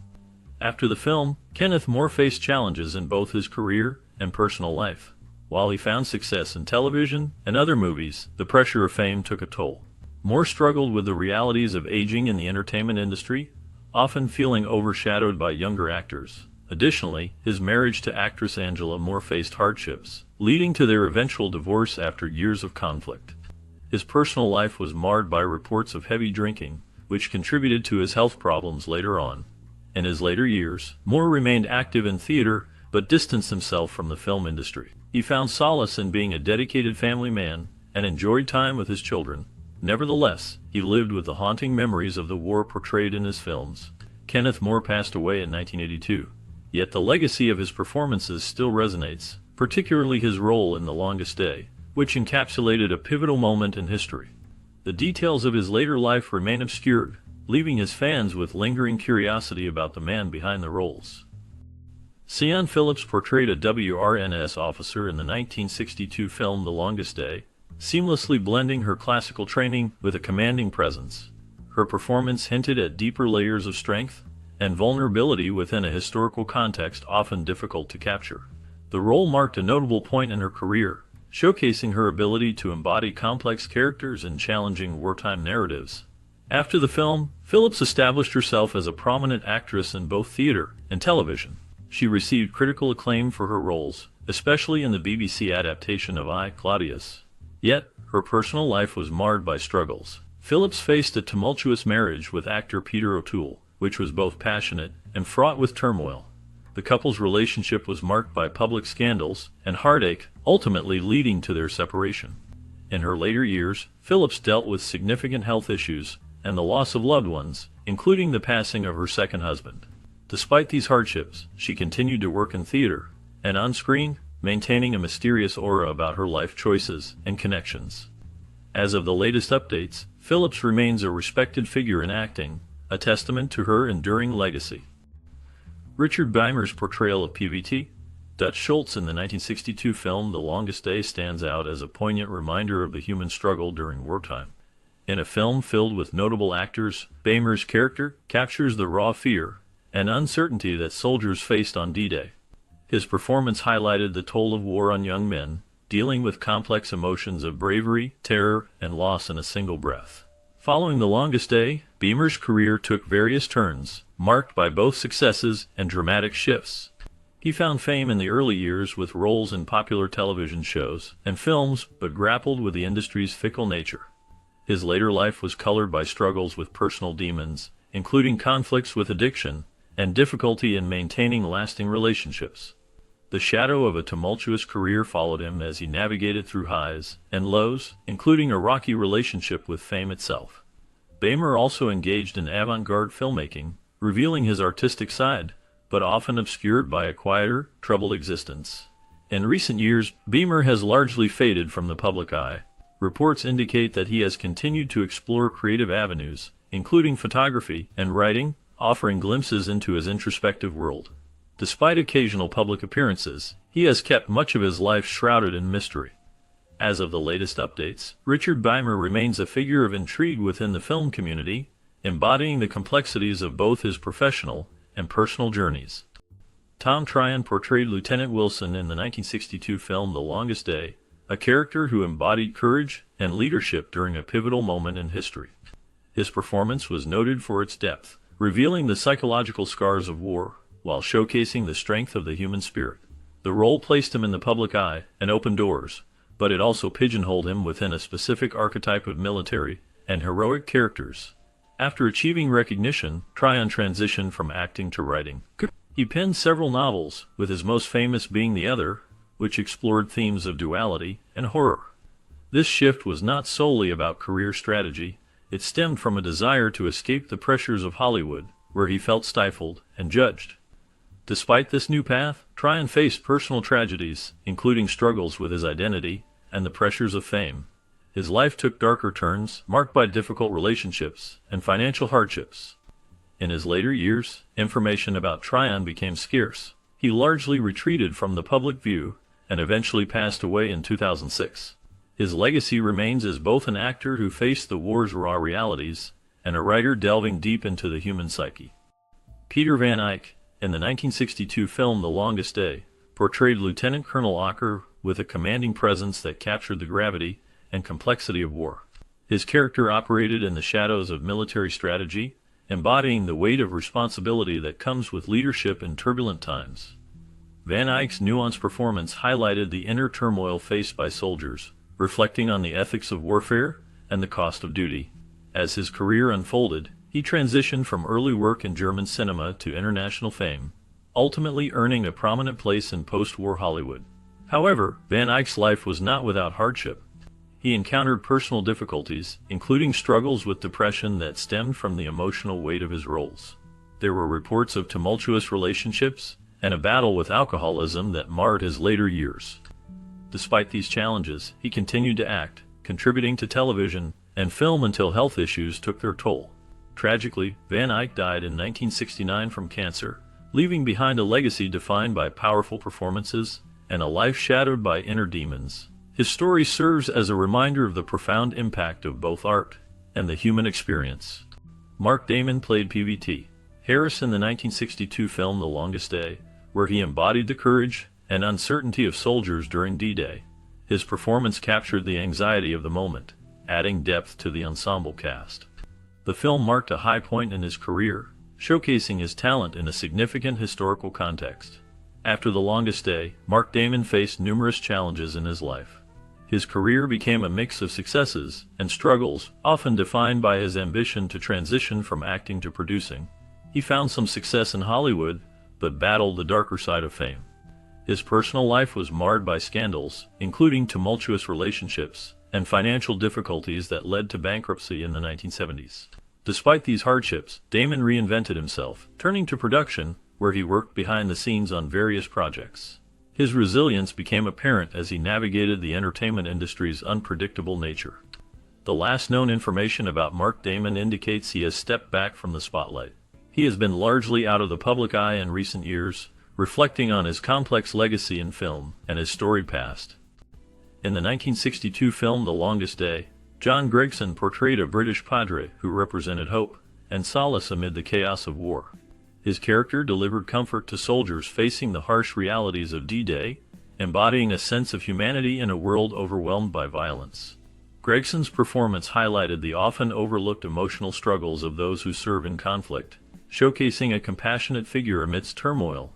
After the film, Kenneth More faced challenges in both his career and personal life. While he found success in television and other movies, the pressure of fame took a toll. More struggled with the realities of aging in the entertainment industry, often feeling overshadowed by younger actors. Additionally, his marriage to actress Angela Moore faced hardships, leading to their eventual divorce after years of conflict. His personal life was marred by reports of heavy drinking, which contributed to his health problems later on. In his later years, Moore remained active in theater, but distanced himself from the film industry. He found solace in being a dedicated family man and enjoyed time with his children. Nevertheless, he lived with the haunting memories of the war portrayed in his films. Kenneth More passed away in 1982, yet the legacy of his performances still resonates, particularly his role in The Longest Day, which encapsulated a pivotal moment in history. The details of his later life remain obscured, leaving his fans with lingering curiosity about the man behind the roles. Sian Phillips portrayed a WRNS officer in the 1962 film The Longest Day, seamlessly blending her classical training with a commanding presence. Her performance hinted at deeper layers of strength and vulnerability within a historical context often difficult to capture. The role marked a notable point in her career, showcasing her ability to embody complex characters and challenging wartime narratives. After the film, Phillips established herself as a prominent actress in both theater and television. She received critical acclaim for her roles, especially in the BBC adaptation of I, Claudius. Yet, her personal life was marred by struggles. Phillips faced a tumultuous marriage with actor Peter O'Toole, which was both passionate and fraught with turmoil. The couple's relationship was marked by public scandals and heartache, ultimately leading to their separation. In her later years, Phillips dealt with significant health issues and the loss of loved ones, including the passing of her second husband. Despite these hardships, she continued to work in theater and on screen, maintaining a mysterious aura about her life choices and connections. As of the latest updates, Phillips remains a respected figure in acting, a testament to her enduring legacy. Richard Beimer's portrayal of PVT, Dutch Schultz in the 1962 film The Longest Day stands out as a poignant reminder of the human struggle during wartime. In a film filled with notable actors, Beimer's character captures the raw fear and uncertainty that soldiers faced on D-Day. His performance highlighted the toll of war on young men, dealing with complex emotions of bravery, terror, and loss in a single breath. Following The Longest Day, Beimer's career took various turns, marked by both successes and dramatic shifts. He found fame in the early years with roles in popular television shows and films, but grappled with the industry's fickle nature. His later life was colored by struggles with personal demons, including conflicts with addiction and difficulty in maintaining lasting relationships. The shadow of a tumultuous career followed him as he navigated through highs and lows, including a rocky relationship with fame itself. Beimer also engaged in avant-garde filmmaking, revealing his artistic side, but often obscured by a quieter, troubled existence. In recent years, Beimer has largely faded from the public eye. Reports indicate that he has continued to explore creative avenues, including photography and writing, offering glimpses into his introspective world. Despite occasional public appearances, he has kept much of his life shrouded in mystery. As of the latest updates, Richard Beimer remains a figure of intrigue within the film community, embodying the complexities of both his professional and personal journeys. Tom Tryon portrayed Lieutenant Wilson in the 1962 film The Longest Day, a character who embodied courage and leadership during a pivotal moment in history. His performance was noted for its depth, revealing the psychological scars of war, while showcasing the strength of the human spirit. The role placed him in the public eye and opened doors, but it also pigeonholed him within a specific archetype of military and heroic characters. After achieving recognition, Tryon transitioned from acting to writing. He penned several novels, with his most famous being The Other, which explored themes of duality and horror. This shift was not solely about career strategy, it stemmed from a desire to escape the pressures of Hollywood, where he felt stifled and judged. Despite this new path, Tryon faced personal tragedies, including struggles with his identity and the pressures of fame. His life took darker turns, marked by difficult relationships and financial hardships. In his later years, information about Tryon became scarce. He largely retreated from the public view and eventually passed away in 2006. His legacy remains as both an actor who faced the war's raw realities and a writer delving deep into the human psyche. Peter Van Eyck, in the 1962 film The Longest Day, portrayed Lieutenant Colonel Ocker with a commanding presence that captured the gravity and complexity of war. His character operated in the shadows of military strategy, embodying the weight of responsibility that comes with leadership in turbulent times. Van Eyck's nuanced performance highlighted the inner turmoil faced by soldiers, reflecting on the ethics of warfare and the cost of duty. As his career unfolded, he transitioned from early work in German cinema to international fame, ultimately earning a prominent place in post-war Hollywood. However, Van Eyck's life was not without hardship. He encountered personal difficulties, including struggles with depression that stemmed from the emotional weight of his roles. There were reports of tumultuous relationships and a battle with alcoholism that marred his later years. Despite these challenges, he continued to act, contributing to television and film until health issues took their toll. Tragically, Van Eyck died in 1969 from cancer, leaving behind a legacy defined by powerful performances and a life shadowed by inner demons. His story serves as a reminder of the profound impact of both art and the human experience. Mark Damon played PVT Harris in the 1962 film The Longest Day, where he embodied the courage and uncertainty of soldiers during D-Day. His performance captured the anxiety of the moment, adding depth to the ensemble cast. The film marked a high point in his career, showcasing his talent in a significant historical context. After The Longest Day, Mark Damon faced numerous challenges in his life. His career became a mix of successes and struggles, often defined by his ambition to transition from acting to producing. He found some success in Hollywood, but battled the darker side of fame. His personal life was marred by scandals, including tumultuous relationships and financial difficulties that led to bankruptcy in the 1970s. Despite these hardships, Damon reinvented himself, turning to production, where he worked behind the scenes on various projects. His resilience became apparent as he navigated the entertainment industry's unpredictable nature. The last known information about Mark Damon indicates he has stepped back from the spotlight. He has been largely out of the public eye in recent years, reflecting on his complex legacy in film and his storied past. In the 1962 film The Longest Day, John Gregson portrayed a British padre who represented hope and solace amid the chaos of war. His character delivered comfort to soldiers facing the harsh realities of D-Day, embodying a sense of humanity in a world overwhelmed by violence. Gregson's performance highlighted the often overlooked emotional struggles of those who serve in conflict, showcasing a compassionate figure amidst turmoil.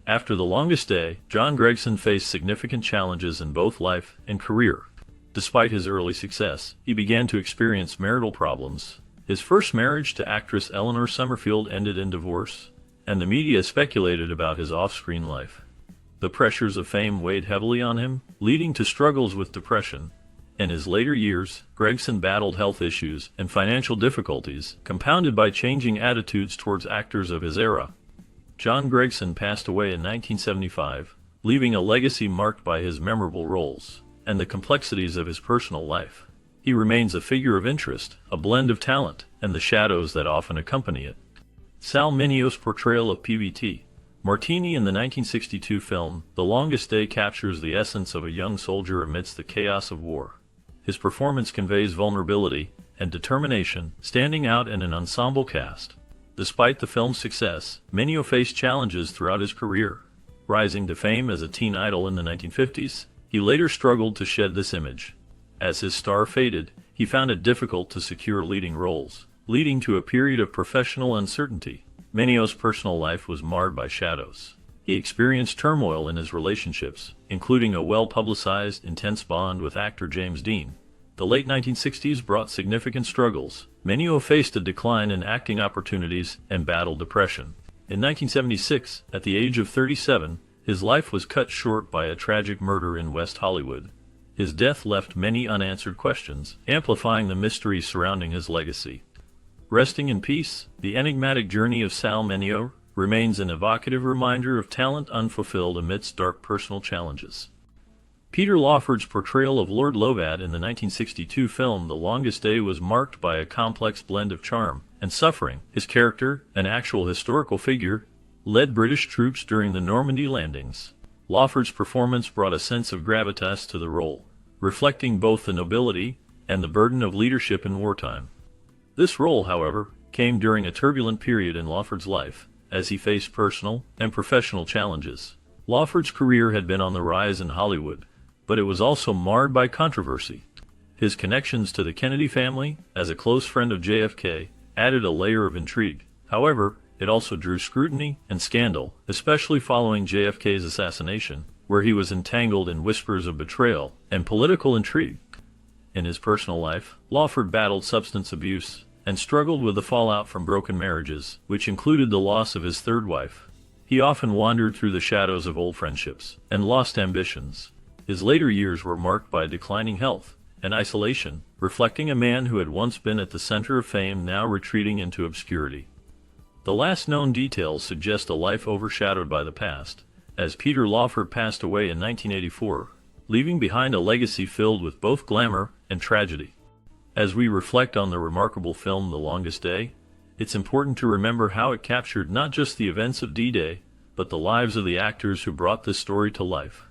After The Longest Day, John Gregson faced significant challenges in both life and career. Despite his early success, he began to experience marital problems. His first marriage to actress Eleanor Summerfield ended in divorce, and the media speculated about his off-screen life. The pressures of fame weighed heavily on him, leading to struggles with depression. In his later years, Gregson battled health issues and financial difficulties, compounded by changing attitudes towards actors of his era. John Gregson passed away in 1975, leaving a legacy marked by his memorable roles and the complexities of his personal life. He remains a figure of interest, a blend of talent, and the shadows that often accompany it. Sal Minio's portrayal of PVT Martini in the 1962 film The Longest Day captures the essence of a young soldier amidst the chaos of war. His performance conveys vulnerability and determination, standing out in an ensemble cast. Despite the film's success, Minio faced challenges throughout his career. Rising to fame as a teen idol in the 1950s, he later struggled to shed this image. As his star faded, he found it difficult to secure leading roles, leading to a period of professional uncertainty. Minio's personal life was marred by shadows. He experienced turmoil in his relationships, including a well-publicized, intense bond with actor James Dean. The late 1960s brought significant struggles. Minio faced a decline in acting opportunities and battled depression. In 1976, at the age of 37, his life was cut short by a tragic murder in West Hollywood. His death left many unanswered questions, amplifying the mystery surrounding his legacy. Resting in peace, the enigmatic journey of Sal Minio remains an evocative reminder of talent unfulfilled amidst dark personal challenges. Peter Lawford's portrayal of Lord Lovat in the 1962 film The Longest Day was marked by a complex blend of charm and suffering. His character, an actual historical figure, led British troops during the Normandy landings. Lawford's performance brought a sense of gravitas to the role, reflecting both the nobility and the burden of leadership in wartime. This role, however, came during a turbulent period in Lawford's life, as he faced personal and professional challenges. Lawford's career had been on the rise in Hollywood, but it was also marred by controversy. His connections to the Kennedy family, as a close friend of JFK, added a layer of intrigue. However, it also drew scrutiny and scandal, especially following JFK's assassination, where he was entangled in whispers of betrayal and political intrigue. In his personal life, Lawford battled substance abuse and struggled with the fallout from broken marriages, which included the loss of his third wife. He often wandered through the shadows of old friendships and lost ambitions. His later years were marked by declining health and isolation, reflecting a man who had once been at the center of fame now retreating into obscurity. The last known details suggest a life overshadowed by the past, as Peter Lawford passed away in 1984, leaving behind a legacy filled with both glamour and tragedy. As we reflect on the remarkable film The Longest Day, it's important to remember how it captured not just the events of D-Day, but the lives of the actors who brought this story to life.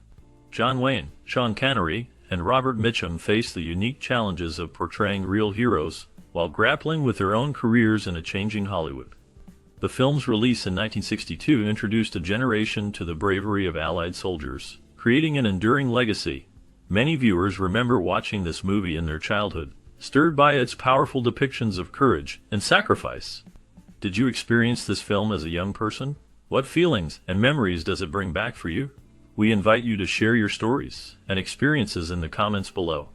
John Wayne, Sean Connery, and Robert Mitchum faced the unique challenges of portraying real heroes while grappling with their own careers in a changing Hollywood. The film's release in 1962 introduced a generation to the bravery of Allied soldiers, creating an enduring legacy. Many viewers remember watching this movie in their childhood, stirred by its powerful depictions of courage and sacrifice. Did you experience this film as a young person? What feelings and memories does it bring back for you? We invite you to share your stories and experiences in the comments below.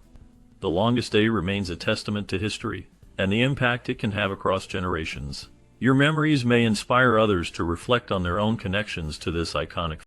The Longest Day remains a testament to history and the impact it can have across generations. Your memories may inspire others to reflect on their own connections to this iconic